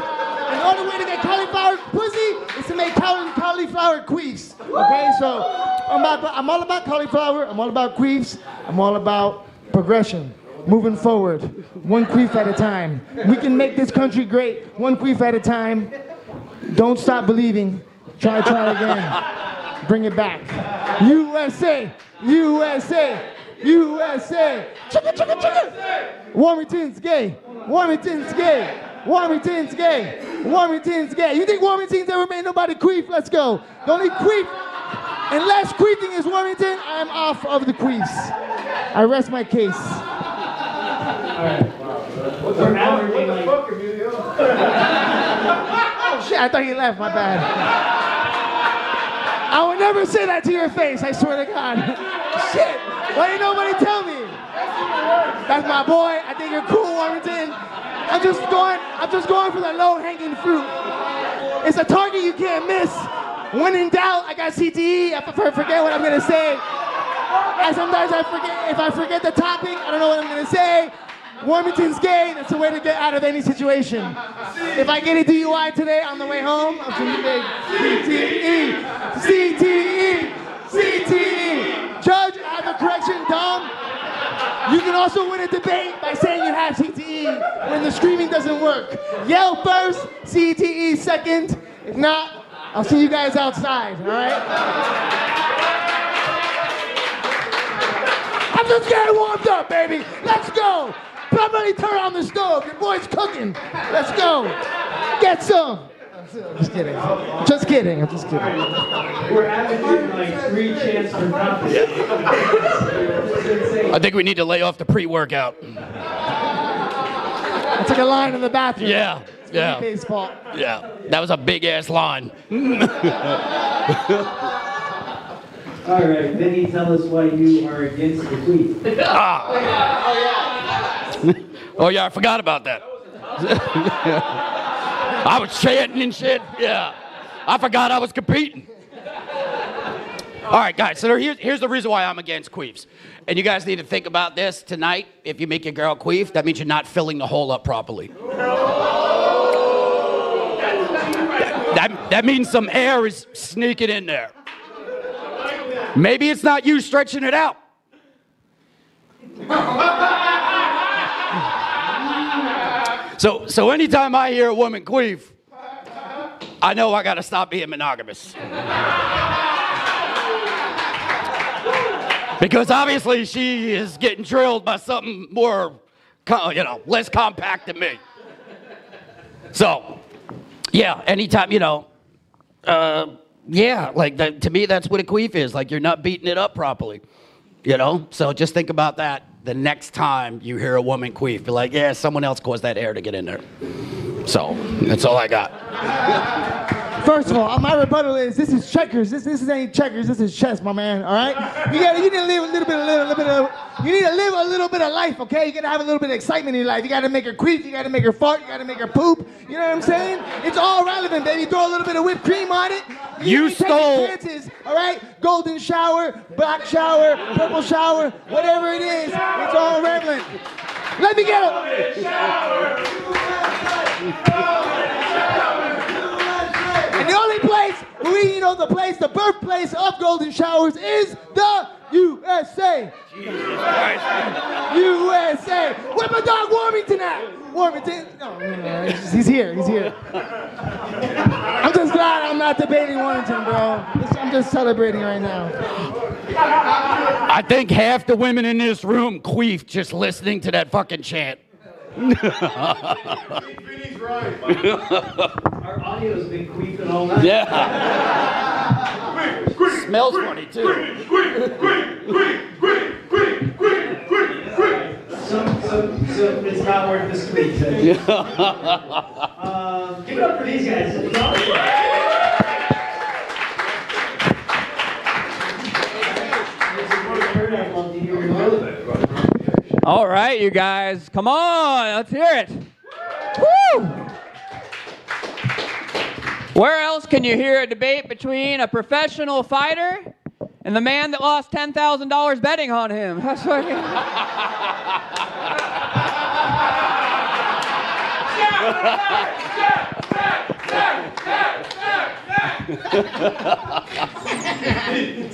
pussy is to make cauliflower queefs. Okay, so I'm all about cauliflower. I'm all about queefs. I'm all about progression. Moving forward, one queef at a time. We can make this country great, one queef at a time. Don't stop believing. Try again. Bring it back. USA, USA, USA. Chicka, chicka, chicka. Warmington's gay. Warmington's gay. Warmington's gay. Warmington's gay. You think Warmington's ever made nobody queef? Let's go. The only queef, unless queefing is Warmington, I'm off of the queefs. I rest my case. What the fuck, Emilio? Oh shit, I thought he left, my bad. I would never say that to your face, I swear to God. Shit, why didn't nobody tell me? That's my boy, I think you're cool, Warmington. I'm just going for the low-hanging fruit. It's a target you can't miss. When in doubt, I got CTE, I forget what I'm gonna say. And sometimes if I forget the topic, I don't know what I'm gonna say. Warmington's gay. That's the way to get out of any situation. If I get a DUI today on the way home, I'm going to big CTE. CTE. Judge, I have a correction, Dom. You can also win a debate by saying you have CTE when the screaming doesn't work. Yell first, CTE second. If not, I'll see you guys outside, all right? I'm just getting warmed up, baby. Let's go. Somebody turn on the stove. Your boy's cooking. Let's go. Get some. Just kidding. Just kidding. I'm just kidding. We're advocating like 3 chants for competition. I think we need to lay off the pre-workout. I took a line in the bathroom. Yeah. Yeah. It's fault. Yeah. That was a big ass line. All right, Vinny, tell us why you are against the tweet. Oh yeah, I forgot about that. I was chanting and shit. Yeah. I forgot I was competing. All right, guys, so here's the reason why I'm against queefs. And you guys need to think about this tonight. If you make your girl queef, that means you're not filling the hole up properly. That means some air is sneaking in there. Maybe it's not you stretching it out. So anytime I hear a woman queef, I know I gotta stop being monogamous. Because obviously she is getting drilled by something more, less compact than me. So, yeah, anytime, to me that's what a queef is. Like, you're not beating it up properly, So just think about that the next time you hear a woman queef. Be like, yeah, someone else caused that air to get in there. So, that's all I got. First of all, my rebuttal is this is checkers. This ain't checkers. This is chess, my man. All right. You need to live a little bit of life, okay? You gotta have a little bit of excitement in your life. You gotta make her queef. You gotta make her fart. You gotta make her poop. You know what I'm saying? It's all relevant, baby. Throw a little bit of whipped cream on it. You stole. Chances, all right. Golden shower, black shower, purple shower, whatever it is. It's all relevant. Let me get it. And the only place, the birthplace of golden showers is the USA. USA. Where's my dog Warmington at? Warmington? No, he's here. I'm just glad I'm not debating Warmington, bro. I'm just celebrating right now. I think half the women in this room queef just listening to that fucking chant. Vinny's right. Our audio's been queefing all night. Yeah. Smells funny too. So it's not worth the squeeze. Give it up for these guys. All right, you guys, come on, let's hear it. Woo! Where else can you hear a debate between a professional fighter and the man that lost $10,000 betting on him? That's fucking...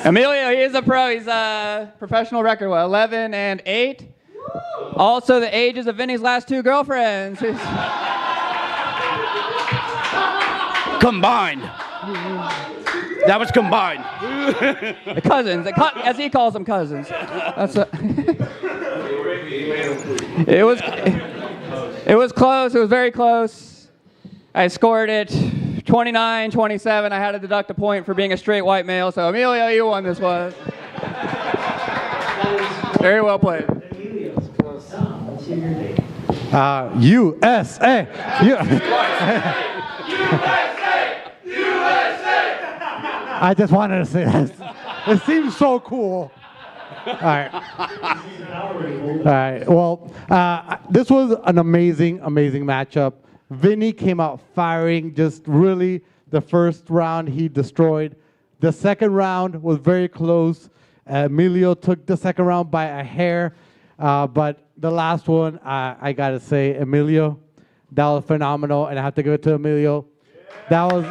Emilio, he is a pro. He's a professional record, 11-8. Also, the ages of Vinny's last 2 girlfriends. Combined. That was combined. The cousins, as he calls them, cousins. That's It was close. It was very close. I scored it 29-27. I had to deduct a point for being a straight white male. So, Emilio, you won this one. Very well played. USA. I just wanted to say that. It seems so cool. All right. Well, this was an amazing matchup. Vinny came out firing. Just really, the first round he destroyed. The second round was very close. Emilio took the second round by a hair. But the last one, I gotta say, Emilio, that was phenomenal, and I have to give it to Emilio. That was.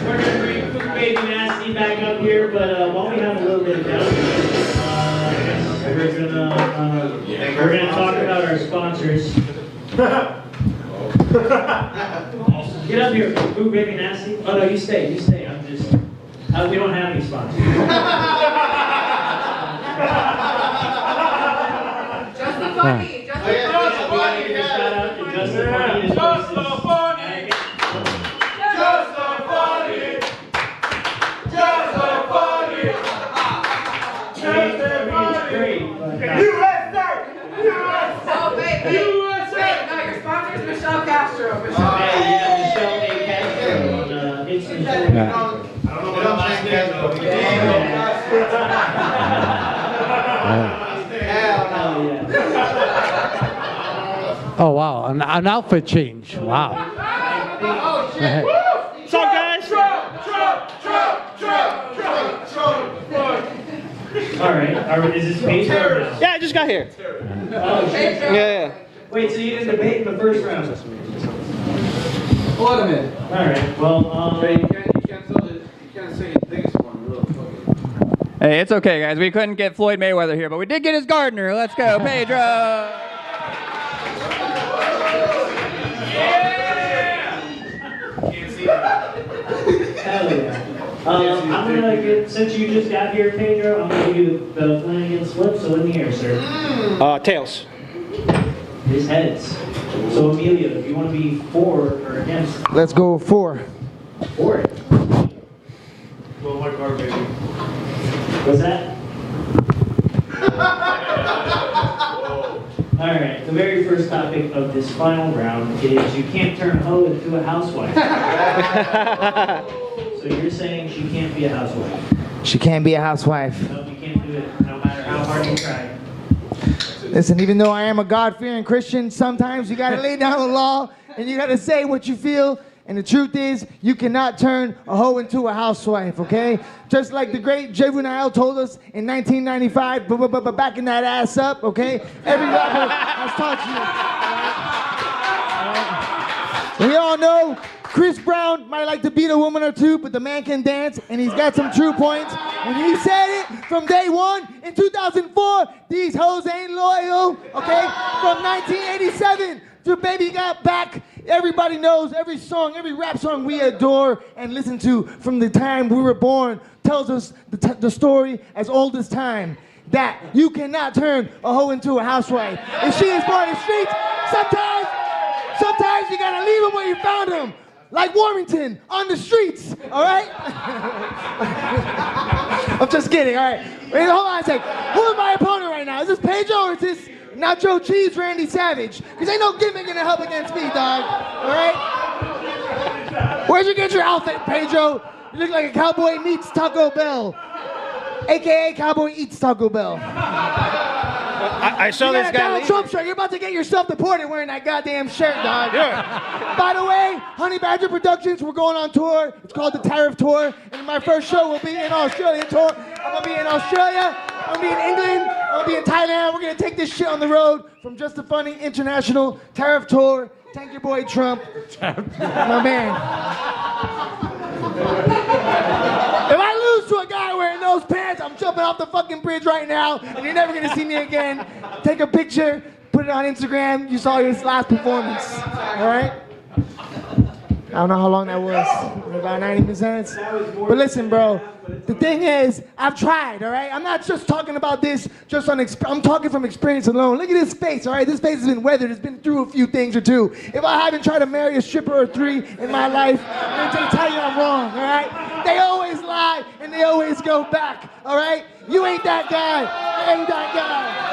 We're gonna bring Fook Baby Nasty back up here, but while we have a little bit of downtime, we're gonna talk about our sponsors. Get up here, Fook Baby Nasty. Oh no, you stay. I'm just. We don't have any sponsors. Just the funny. Just the funny. Shout out to Just the Funny. Just the funny. Just the funny. Just the funny. Just the funny. USA! USA! Oh, wait. USA! No, your sponsor is Michelle Castro. Michelle. Hey, yeah, Michelle A. Castro on Instagram. Yeah. I don't know what else I can do. Oh wow, an outfit change. Wow. Oh, shit. What's up, guys? All right. Is this Pedro? Yeah, I just got here. Oh, shit. Yeah. Wait, so you didn't debate in the first round? Hold a minute. All right. Well, You can't say the biggest one. Real fucking. Hey, it's okay, guys. We couldn't get Floyd Mayweather here, but we did get his gardener. Let's go, Pedro. hell yeah. I'm gonna get, since you just got here, Pedro, I'm gonna give you the Flanagan slip. So in the air, sir. Tails. His heads. So Emilio, if you want to be for or against, Let's go 4. for it. Well, my car, baby. What's that? All right, the very first topic of this final round is you can't turn a hoe into a housewife. So you're saying she can't be a housewife? She can't be a housewife. No, you can't do it, no matter how hard you try. Listen, even though I am a God-fearing Christian, sometimes you gotta lay down the law and you gotta say what you feel. And the truth is, you cannot turn a hoe into a housewife, okay? Just like the great Juvenile told us in 1995, but backing that ass up, okay? Every rapper has taught you. We all know Chris Brown might like to beat a woman or two, but the man can dance, and he's got some true points. And he said it from day one in 2004, these hoes ain't loyal, okay? From 1987 to Baby Got Back. Everybody knows every song, every rap song we adore and listen to from the time we were born tells us the story as old as time, that you cannot turn a hoe into a housewife. If she is born in the streets, sometimes you gotta leave them where you found them. Like Warmington, on the streets, all right? I'm just kidding, all right? Wait, hold on a sec. Who is my opponent right now? Is this Pedro or is this Nacho Cheese Randy Savage? Because ain't no gimmick gonna help against me, dog, all right? Where'd you get your outfit, Pedro? You look like a cowboy meets Taco Bell, AKA Cowboy Eats Taco Bell. I saw this guy. Donald Trump shirt. You're about to get yourself deported wearing that goddamn shirt, dog. Yeah. By the way, Honey Badger Productions, we're going on tour. It's called the Tariff Tour. And my first show will be in Australia tour. I'm going to be in Australia. I'm going to be in England. I'm going to be in Thailand. We're going to take this shit on the road from Just the Funny International Tariff Tour. Thank your boy Trump. My man. If I lose to a guy wearing those pants, I'm jumping off the fucking bridge right now, and you're never gonna see me again. Take a picture, put it on Instagram. You saw his last performance, all right? I don't know how long that was, about 90 minutes. But listen, bro, the thing is, I've tried, all right? I'm not just talking about this just on, I'm talking from experience alone. Look at this face, all right? This face has been weathered, it's been through a few things or two. If I haven't tried to marry a stripper or 3 in my life, I'm gonna tell you I'm wrong, all right? They always lie and they always go back, all right? You ain't that guy, I ain't that guy.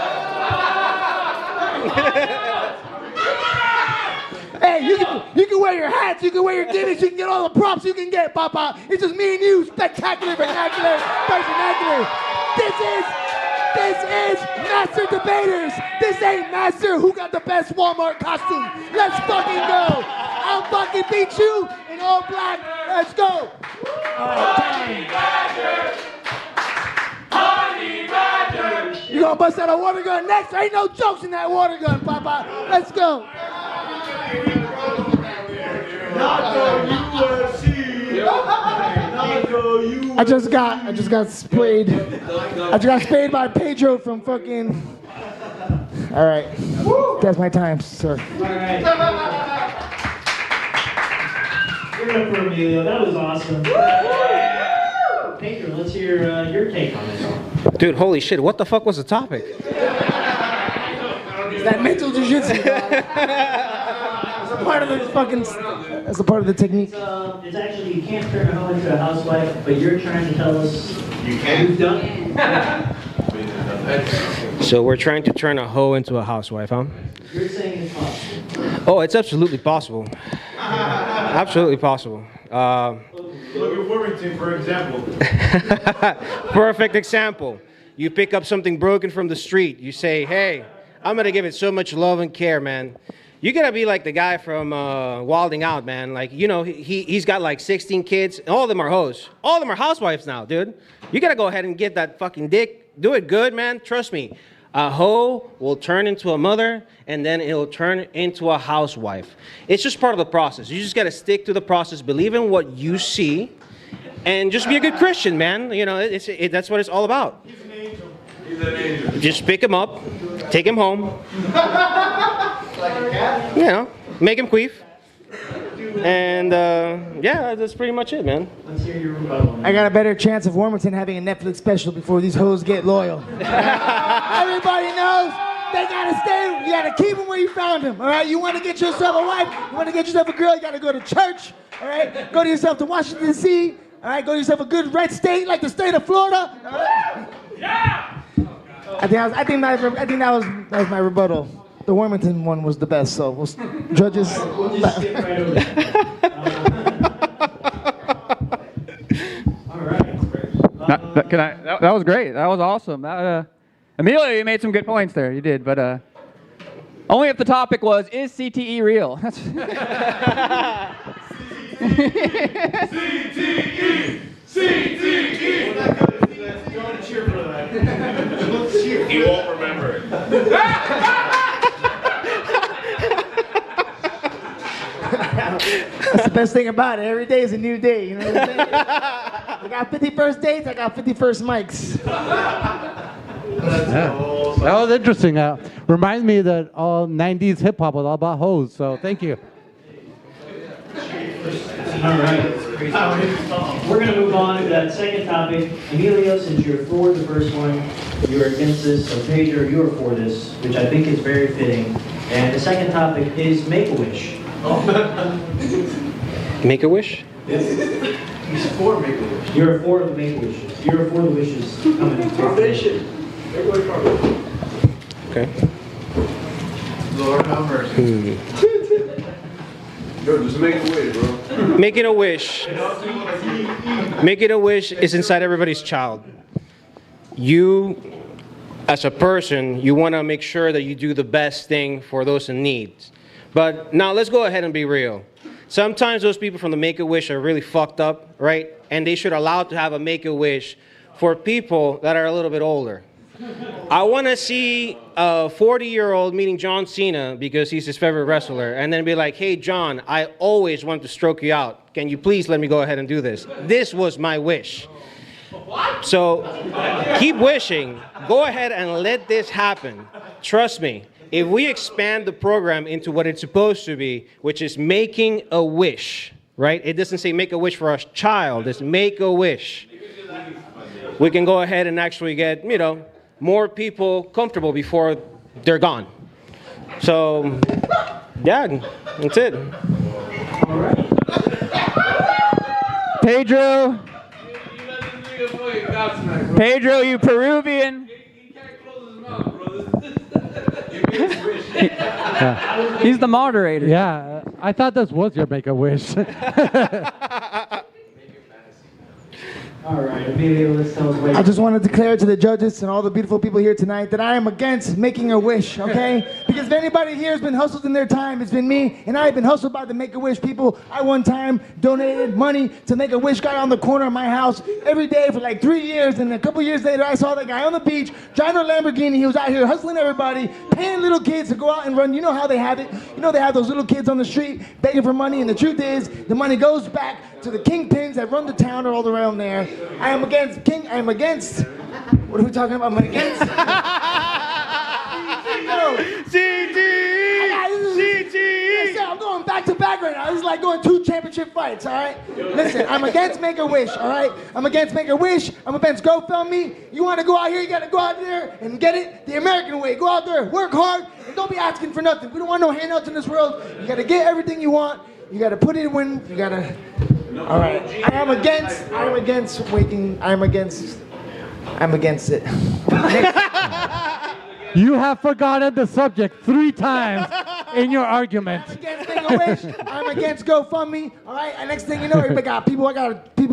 Hey, you can wear your hats, you can wear your gimmicks, you can get all the props you can get, Papa. It's just me and you, spectacular, vernacular, vernacular. This is This is Master Debaters. This ain't Master Who Got the Best Walmart Costume. Let's fucking go. I'll fucking beat you in all black. Let's go. Honey Badger! Honey Badger! You gonna bust out a water gun next? There ain't no jokes in that water gun, Papa. Let's go. I just got sprayed. I just got sprayed by Pedro from fucking. All right, that's my time, sir. All right. Give it up for Emilio. That was awesome. Pedro, let's hear your take on this. Dude, holy shit! What the fuck was the topic? That mental jiu-jitsu. It's a part of the fucking. That's a part of the technique. It's actually, you can't turn a hoe into a housewife, but you're trying to tell us You can. you've done it. So we're trying to turn a hoe into a housewife, huh? You're saying it's possible. Oh, it's absolutely possible. Absolutely possible. Look at Warmington, for example. Perfect example. You pick up something broken from the street. You say, hey, I'm going to give it so much love and care, man. You got to be like the guy from Wilding Out, man. Like, you know, he's got like 16 kids. And all of them are hoes. All of them are housewives now, dude. You got to go ahead and get that fucking dick. Do it good, man. Trust me. A hoe will turn into a mother, and then it'll turn into a housewife. It's just part of the process. You just got to stick to the process, believe in what you see, and just be a good Christian, man. You know, that's what it's all about. He's an angel. He's an angel. Just pick him up, take him home. Like a cat? You know, make him queef. And yeah, that's pretty much it, man. Let's hear your rebuttal. I got a better chance of Warmington having a Netflix special before these hoes get loyal. Everybody knows they gotta stay. You gotta keep them where you found them. All right. You want to get yourself a wife. You want to get yourself a girl. You gotta go to church. All right. Go to yourself to Washington D.C. All right. Go to yourself a good red state like the state of Florida. All right? Yeah. I think that was my rebuttal. The Warmington one was the best. So judges. We'll just skip right over that. All right. That was great. That was awesome. Emilio, you made some good points there. You did, but only if the topic was, is CTE real? CTE! CTE! Don't cheer for that. Don't cheer. He won't remember it. That's the best thing about it. Every day is a new day. You know what I'm saying? I got 51st dates. I got 51st mics. Yeah. That was interesting. Reminds me that all 90s hip hop was all about hoes. So thank you. All right. We're going to move on to that second topic. Emilio, since you're for the first one, you're against this. So Pedro, you're for this, which I think is very fitting. And the second topic is Make-A-Wish. Make-A-Wish? He's for Make-A-Wish. You're for the Make-A-Wishes. You're for the wishes coming. Foundation. Okay. Lord have mercy. Yo, just make a wish, bro. Making a wish. Making a wish is inside everybody's child. You, as a person, you want to make sure that you do the best thing for those in need. But now let's go ahead and be real. Sometimes those people from the Make-A-Wish are really fucked up, right? And they should allow to have a Make-A-Wish for people that are a little bit older. I want to see a 40-year-old meeting John Cena because he's his favorite wrestler, and then be like, hey, John, I always want to stroke you out. Can you please let me go ahead and do this? This was my wish. So keep wishing. Go ahead and let this happen. Trust me. If we expand the program into what it's supposed to be, which is making a wish, right? It doesn't say make a wish for a child. It's make a wish. We can go ahead and actually get, you know, more people comfortable before they're gone. So, yeah, that's it. All right. Pedro, you Peruvian. He's the moderator. Yeah, I thought this was your Make-A-Wish. All right, Emilio, let's tell us what I just want to declare to the judges and all the beautiful people here tonight that I am against making a wish, okay? Because if anybody here has been hustled in their time, it's been me, and I have been hustled by the Make-A-Wish people. I one time donated money to Make-A-Wish guy on the corner of my house every day for like 3 years, and a couple years later I saw that guy on the beach driving a Lamborghini. He was out here hustling everybody, paying little kids to go out and run. You know how they have it. You know they have those little kids on the street begging for money, and the truth is the money goes back to the kingpins that run the town or all around there. I am against what are we talking about? I'm against I'm going back to back right now. This is like going 2 championship fights, all right? Listen, I'm against Make-A-Wish, all right? I'm against Make-A-Wish. I'm against GoFundMe. You want to go out here, you got to go out there and get it the American way. Go out there, work hard, and don't be asking for nothing. We don't want no handouts in this world. You got to get everything you want. You got to put it when you got to... All right, I'm against it. You have forgotten the subject 3 times in your argument. I'm against Make-A-Wish. I'm against GoFundMe. All right, and next thing you know, I got people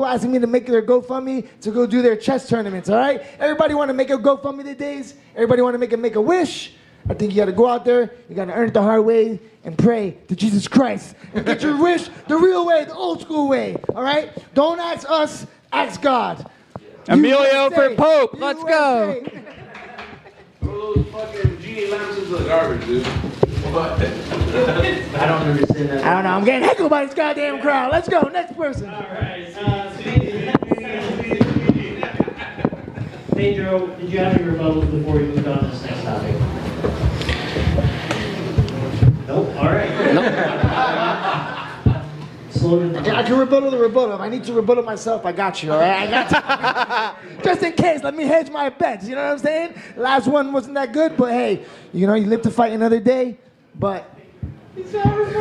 asking me to make their GoFundMe to go do their chess tournaments. All right, everybody want to make a GoFundMe these days. Everybody want to make a wish. I think you got to go out there. You got to earn it the hard way and pray to Jesus Christ and get your wish the real way, the old school way. All right, don't ask us, ask God. Emilio for Pope. Let's go. Throw those fucking genie lamps into the garbage, dude. I don't understand that. I don't know. I'm getting heckled by this goddamn crowd. Let's go. Next person. All right. Pedro, did you have any rebuttals before we moved on to this next topic? Nope. All right. Nope. I can rebuttal the rebuttal. If I need to rebuttal myself, I got you, all right? I got you. Just in case, let me hedge my bets. You know what I'm saying? Last one wasn't that good, but hey, you know, you live to fight another day, but...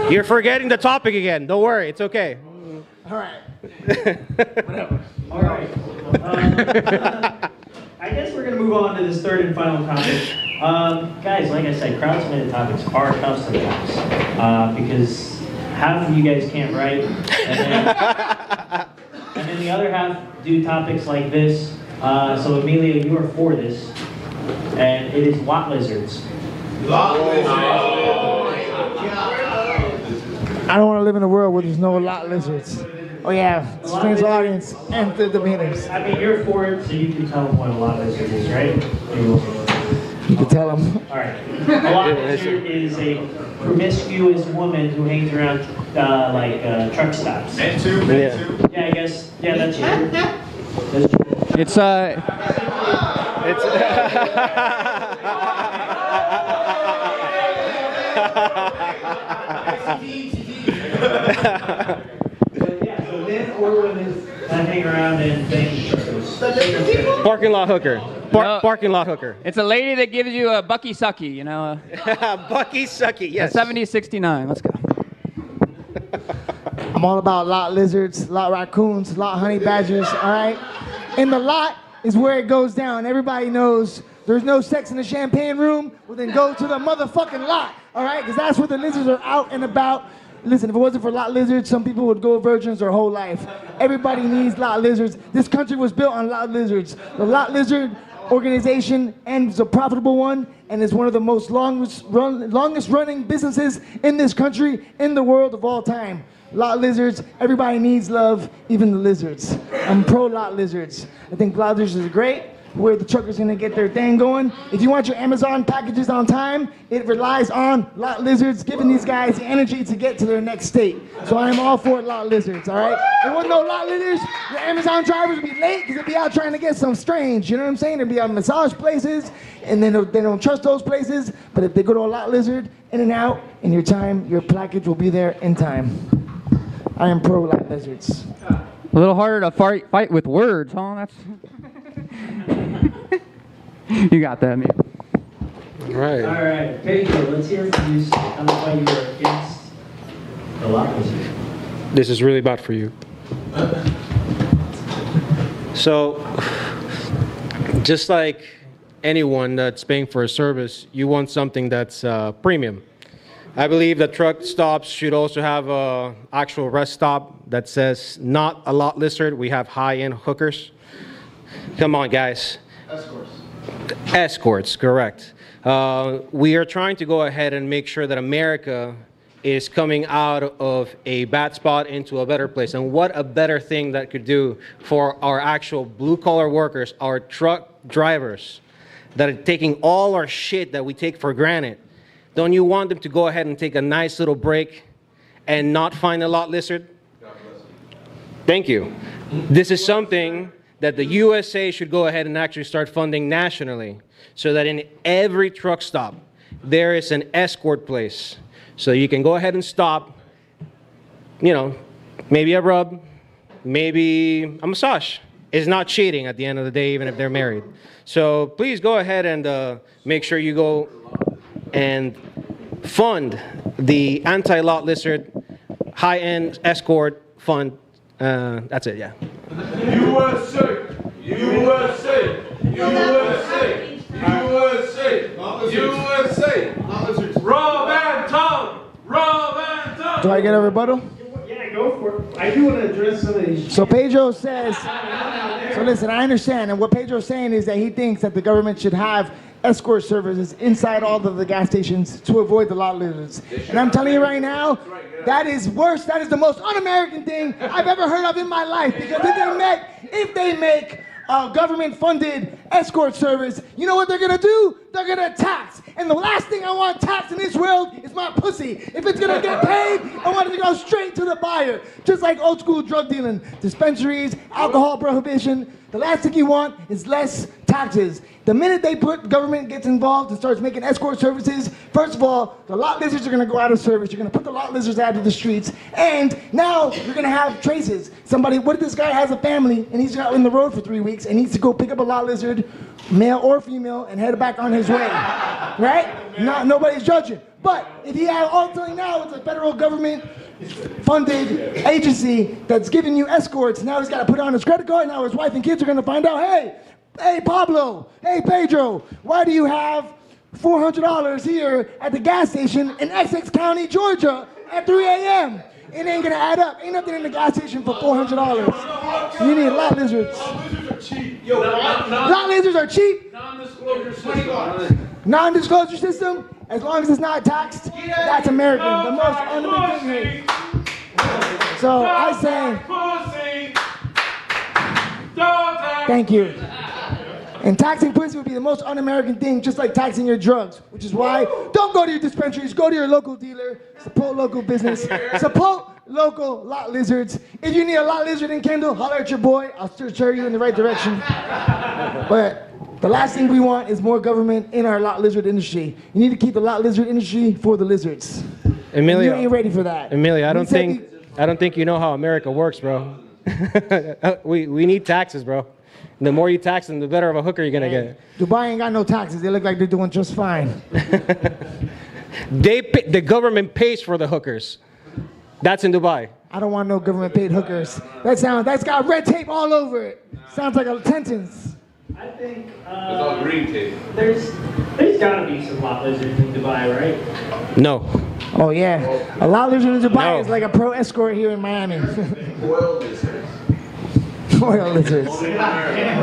You're forgetting the topic again. Don't worry, it's okay. All right. Whatever. All right. I guess we're going to move on to this third and final topic. Guys, like I said, crowd-submitted topics are tough sometimes because half of you guys can't write, and then the other half do topics like this. So Emilio, you are for this, and it is lot lizards. Lot lizards. I don't want to live in a world where there's no lot lizards. Oh yeah, strange audience and the debaters. I mean, you're for it, so you can tell them what a lot lizard is, right? You can tell them. All right. A lot lizard is a promiscuous woman who hangs around truck stops. Men too. Yeah, I guess. Yeah, that's true. That's true. It's So men or women that hang around and bang truckers. Parking lot hooker. Parking lot hooker. It's a lady that gives you a bucky sucky, you know. Bucky sucky, yes. 7069. Let's go. I'm all about lot lizards, lot raccoons, lot honey badgers, all right? And the lot is where it goes down. Everybody knows there's no sex in the champagne room, well then go to the motherfucking lot, all right? Because that's where the lizards are out and about. Listen, if it wasn't for lot lizards, some people would go virgins their whole life. Everybody needs lot lizards. This country was built on lot lizards. The lot lizard organization and is a profitable one and is one of the most longest running businesses in this country, in the world of all time. Lot lizards, everybody needs love, even the lizards. I'm pro lot lizards. I think lot lizards are great. Where the truckers gonna get their thing going. If you want your Amazon packages on time, it relies on lot lizards giving these guys the energy to get to their next state. So I am all for lot lizards, all right? There wasn't no lot lizards, your Amazon drivers would be late because they'd be out trying to get some strange, you know what I'm saying? They'd be out massage places, and then they don't trust those places, but if they go to a lot lizard, in and out, in your time, your package will be there in time. I am pro lot lizards. A little harder to fight with words, huh? That's... You got that, man. Right. All right, Pedro, let's hear from you. Tell me why you are against the lot lizard. This is really bad for you. So, just like anyone that's paying for a service, you want something that's premium. I believe that truck stops should also have an actual rest stop that says not a lot lizard. We have high-end hookers. Come on, guys. Escorts. Escorts, correct. We are trying to go ahead and make sure that America is coming out of a bad spot into a better place. And what a better thing that could do for our actual blue-collar workers, our truck drivers that are taking all our shit that we take for granted. Don't you want them to go ahead and take a nice little break and not find a lot lizard? Thank you. This is something that the USA should go ahead and actually start funding nationally, so that in every truck stop, there is an escort place. So you can go ahead and stop, you know, maybe a rub, maybe a massage. It's not cheating at the end of the day, even if they're married. So please go ahead and make sure you go and fund the anti-lot lizard high-end escort fund. That's it, yeah. USA! USA! USA! USA! USA! Rob and Tom! Rob and Tom! Do I get a rebuttal? Yeah, go for it. I do want to address some of these. So Pedro says, so listen, I understand, and what Pedro's saying is that he thinks that the government should have escort services inside all of the gas stations to avoid the lot lizards. And I'm telling you right now, that is worse. That is the most un-American thing I've ever heard of in my life. Because if they make government-funded escort service, you know what they're gonna do? They're gonna tax. And the last thing I want taxed in this world is my pussy. If it's gonna get paid, I want it to go straight to the buyer. Just like old school drug dealing, dispensaries, alcohol prohibition. The last thing you want is less taxes. The minute government gets involved and starts making escort services, first of all, the lot lizards are gonna go out of service. You're gonna put the lot lizards out of the streets, and now you're gonna have traces. What if this guy has a family and he's out in the road for 3 weeks and needs to go pick up a lot lizard, male or female, and head back on his way, right? Nobody's judging. But if he had ultimately now it's a federal government funded agency that's giving you escorts, now he's got to put on his credit card, now his wife and kids are going to find out, hey Pablo, hey Pedro, why do you have $400 here at the gas station in Essex County, Georgia at 3 a.m.? It ain't gonna add up. Ain't nothing in the gas station for $400. You need lot lizards. Lot lizards are cheap. Non-disclosure system. Non-disclosure system, as long as it's not taxed, that's American. The most un-American thing. So I say, thank you. And taxing pussy would be the most un-American thing, just like taxing your drugs, which is why don't go to your dispensaries, go to your local dealer, support local business, support local lot lizards. If you need a lot lizard in Kendall, holler at your boy, I'll still steer you in the right direction. But the last thing we want is more government in our lot lizard industry. You need to keep the lot lizard industry for the lizards. Emilio, you ain't ready for that. Emilio, I don't think you know how America works, bro. we need taxes, bro. The more you tax them, the better of a hooker you're gonna get. Dubai ain't got no taxes. They look like they're doing just fine. The government pays for the hookers. That's in Dubai. I don't want no government paid hookers. That's got red tape all over it. Sounds like a sentence. I think It's all green tape. there's got to be some lot lizards in Dubai, right? No. Oh yeah, a lot lizard in Dubai is like a pro escort here in Miami. Oil lizards. Oil lizards.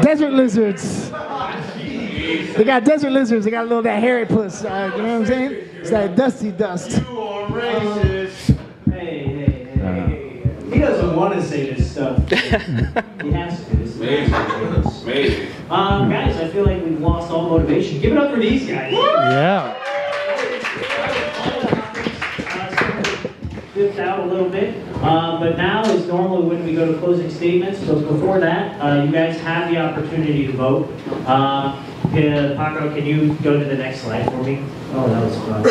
Desert lizards. They got desert lizards. They got a little that hairy puss. You know what I'm saying? It's that dusty dust. You are racist. Hey. He doesn't want to say this stuff. He has to. This is Maybe. Guys, I feel like we've lost all motivation. Give it up for these guys. Yeah. Dipped out a little bit, but now is normally when we go to closing statements. So before that, you guys have the opportunity to vote. Paco, can you go to the next slide for me? Oh, that was fun.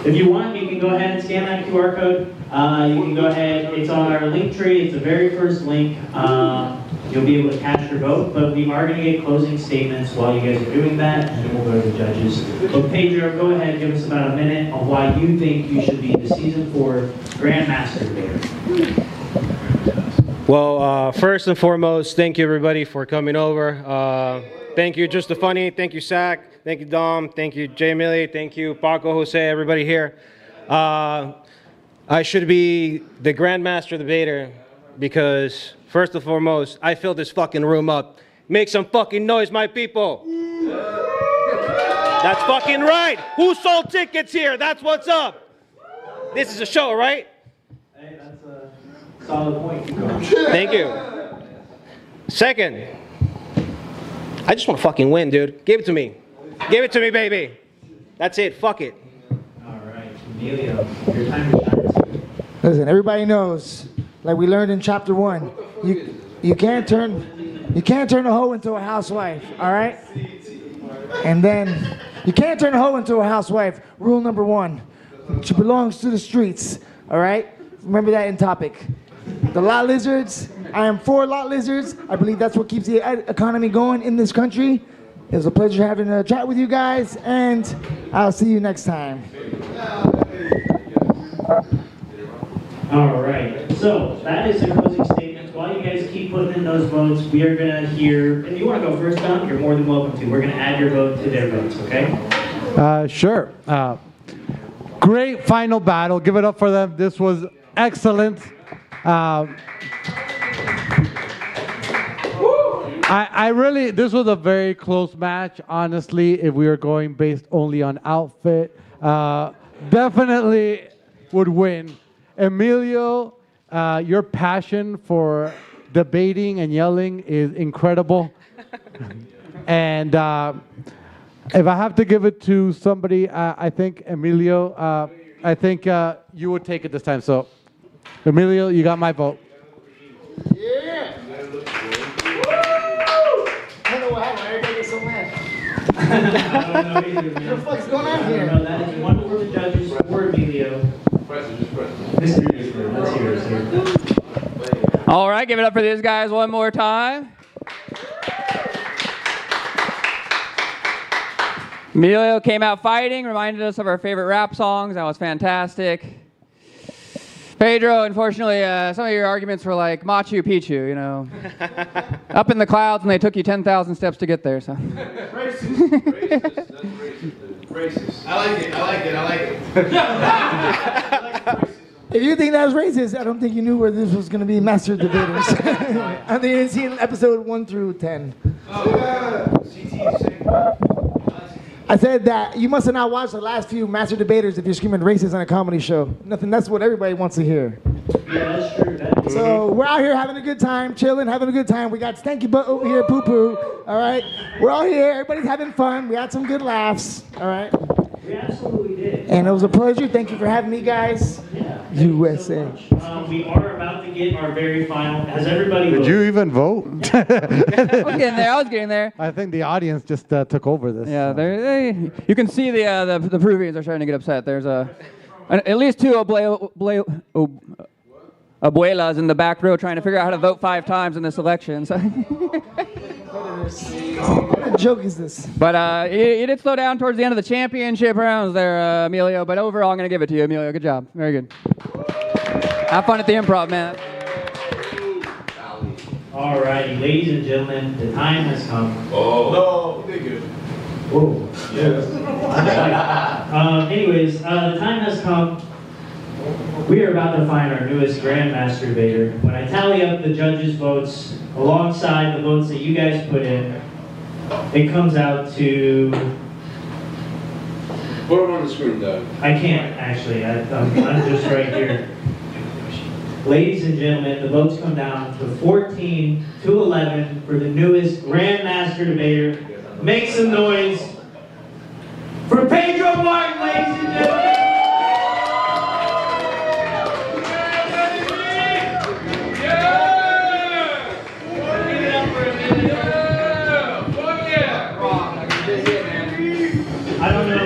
If you want, you can go ahead and scan that QR code. You can go ahead. It's on our link tree. It's the very first link. You'll be able to cast your vote, but we are going to get closing statements while you guys are doing that, and then we'll go to the judges. But Pedro, go ahead and give us about a minute on why you think you should be the Season 4 Grandmaster Debater. Well, first and foremost, thank you everybody for coming over. Thank you, Just the Funny. Thank you, Sack. Thank you, Dom. Thank you, J. Millie. Thank you, Paco, Jose, everybody here. I should be the Grandmaster Debater because, first and foremost, I fill this fucking room up Make some fucking noise, my people. That's fucking right. Who sold tickets here? That's what's up. This is a show, right? Hey, that's a solid point. Keep going. Thank you. Second, I just want to fucking win, dude. Give it to me. Give it to me, baby. That's it. Fuck it. All right, Emilio, your time to shine. Listen, everybody knows, like we learned in chapter 1, you can't turn a hoe into a housewife, all right? And then you can't turn a hoe into a housewife. Rule number 1, she belongs to the streets, all right? Remember that in topic. The lot lizards, I am for lot lizards. I believe that's what keeps the economy going in this country. It was a pleasure having a chat with you guys, and I'll see you next time. All right, so that is the closing statements. While you guys keep putting in those votes, we are going to hear, if you want to go first, Tom, you're more than welcome to. We're going to add your vote to their votes, okay? Sure. Great final battle. Give it up for them. This was excellent. This was a very close match, honestly, if we were going based only on outfit. Definitely would win. Emilio, your passion for debating and yelling is incredible. And if I have to give it to somebody, I think Emilio, I think you would take it this time. So, Emilio, you got my vote. Yeah! I don't know what happened. Everybody gets so mad. I don't know either, man. What the fuck's going on here? No, that is one for the judges, for Emilio. Mr. Newsman, let's hear it, sir. All right, give it up for these guys one more time. Emilio came out fighting, reminded us of our favorite rap songs. That was fantastic. Pedro, unfortunately, some of your arguments were like Machu Picchu, you know. Up in the clouds, and they took you 10,000 steps to get there. So. Racist. That's racist. I like it. If you think that was racist, I don't think you knew where this was going to be Master Debaters. I think you didn't see episode 1 through 10. I said that you must have not watched the last few Master Debaters if you're screaming racist on a comedy show. Nothing. That's what everybody wants to hear. Yeah, that's true. So we're out here having a good time, chilling, having a good time. We got Stanky Butt over here, Poo Poo. All right, we're all here. Everybody's having fun. We had some good laughs. All right. We absolutely did. And it was a pleasure. Thank you for having me, guys. Yeah. USA. So we are about to get our very final. Has everybody Did voted? you even vote? I was getting there. I think the audience just took over this. Yeah, you can see the Peruvians are starting to get upset. There's at least 2 abuelas in the back row trying to figure out how to vote 5 times in this election. So. What joke is this? But you did slow down towards the end of the championship rounds there, Emilio. But overall, I'm going to give it to you, Emilio. Good job. Very good. Have fun at the improv, man. All righty, ladies and gentlemen, the time has come. Oh. No, they good. Whoa. Anyways, the time has come. We are about to find our newest Grandmaster Debater. When I tally up the judges' votes alongside the votes that you guys put in, it comes out to... Put them on the screen, Doug. I can't, actually. I'm just right here. Ladies and gentlemen, the votes come down to 14 to 11 for the newest Grandmaster Debater. Make some noise for Pedro Martin, ladies and gentlemen! I don't know,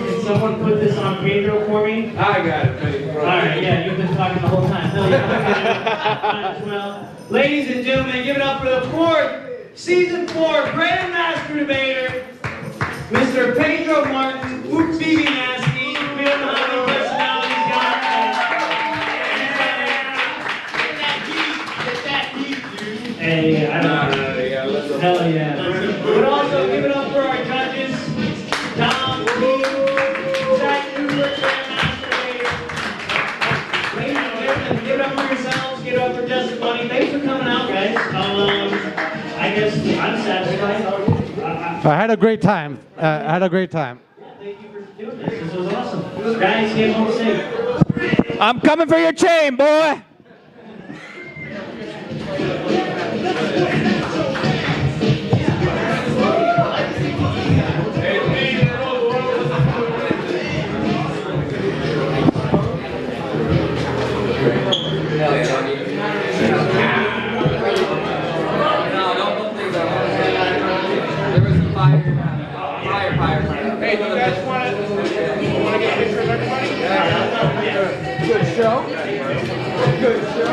can someone put this on Pedro for me? I got it, Pedro. All right, yeah, you've been talking the whole time. No, as well. Ladies and gentlemen, give it up for the season 4 Grandmaster Debater, Mr. Pedro Martin, Fook BB Nasty. We don't know how many personalities he's got. Hey, I don't know. Hell yeah. But also give it up for our judges, Tom, Zach, Grandmaster Debater. Ladies and gentlemen, give it up for yourselves, give it up for Justin Money. Thanks for coming out, guys. I guess I'm satisfied. I had a great time. I had a great time. Thank you for doing this. This was awesome. Guys, get home safe. I'm coming for your chain, boy. Hey, do you guys want to get a picture of everybody? Good show. Good show.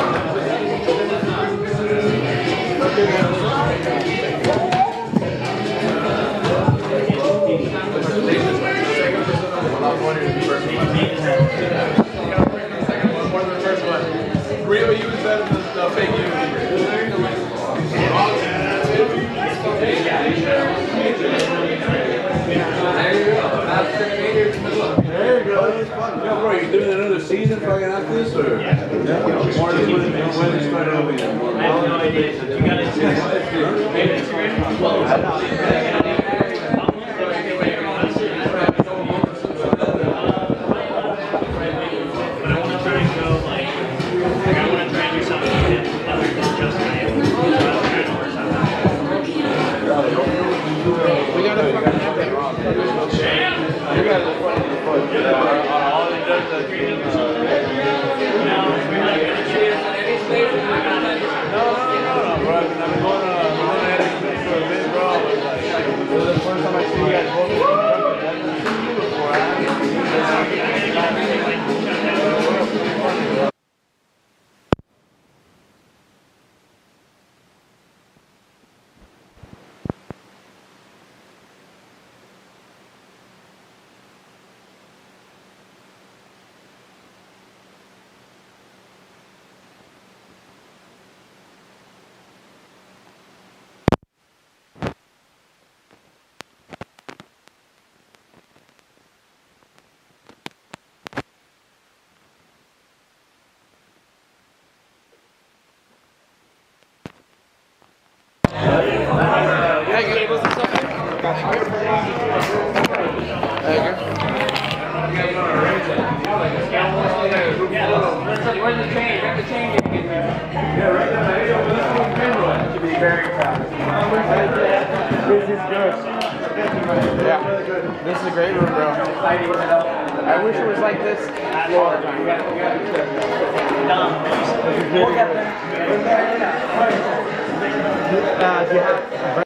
Real you is better than the fake you. There you go. Yeah, bro, you doing another season fucking after this, or? Yeah. More than when it started over here. I have no idea. You got Instagram? But I want to try and go like I want to try and do something other than just my own. We got a fucking you guys are funny as fuck. All it does is no, bro. I've been going to edit for a bit, bro. Like, this is the first time I see you guys both. I've seen you before. I haven't seen you. Where's the chain? Where's the chain? Yeah, right there. To be very proud. This is good. Yeah. This is a great room, bro. I wish it was like this all the time. Do you have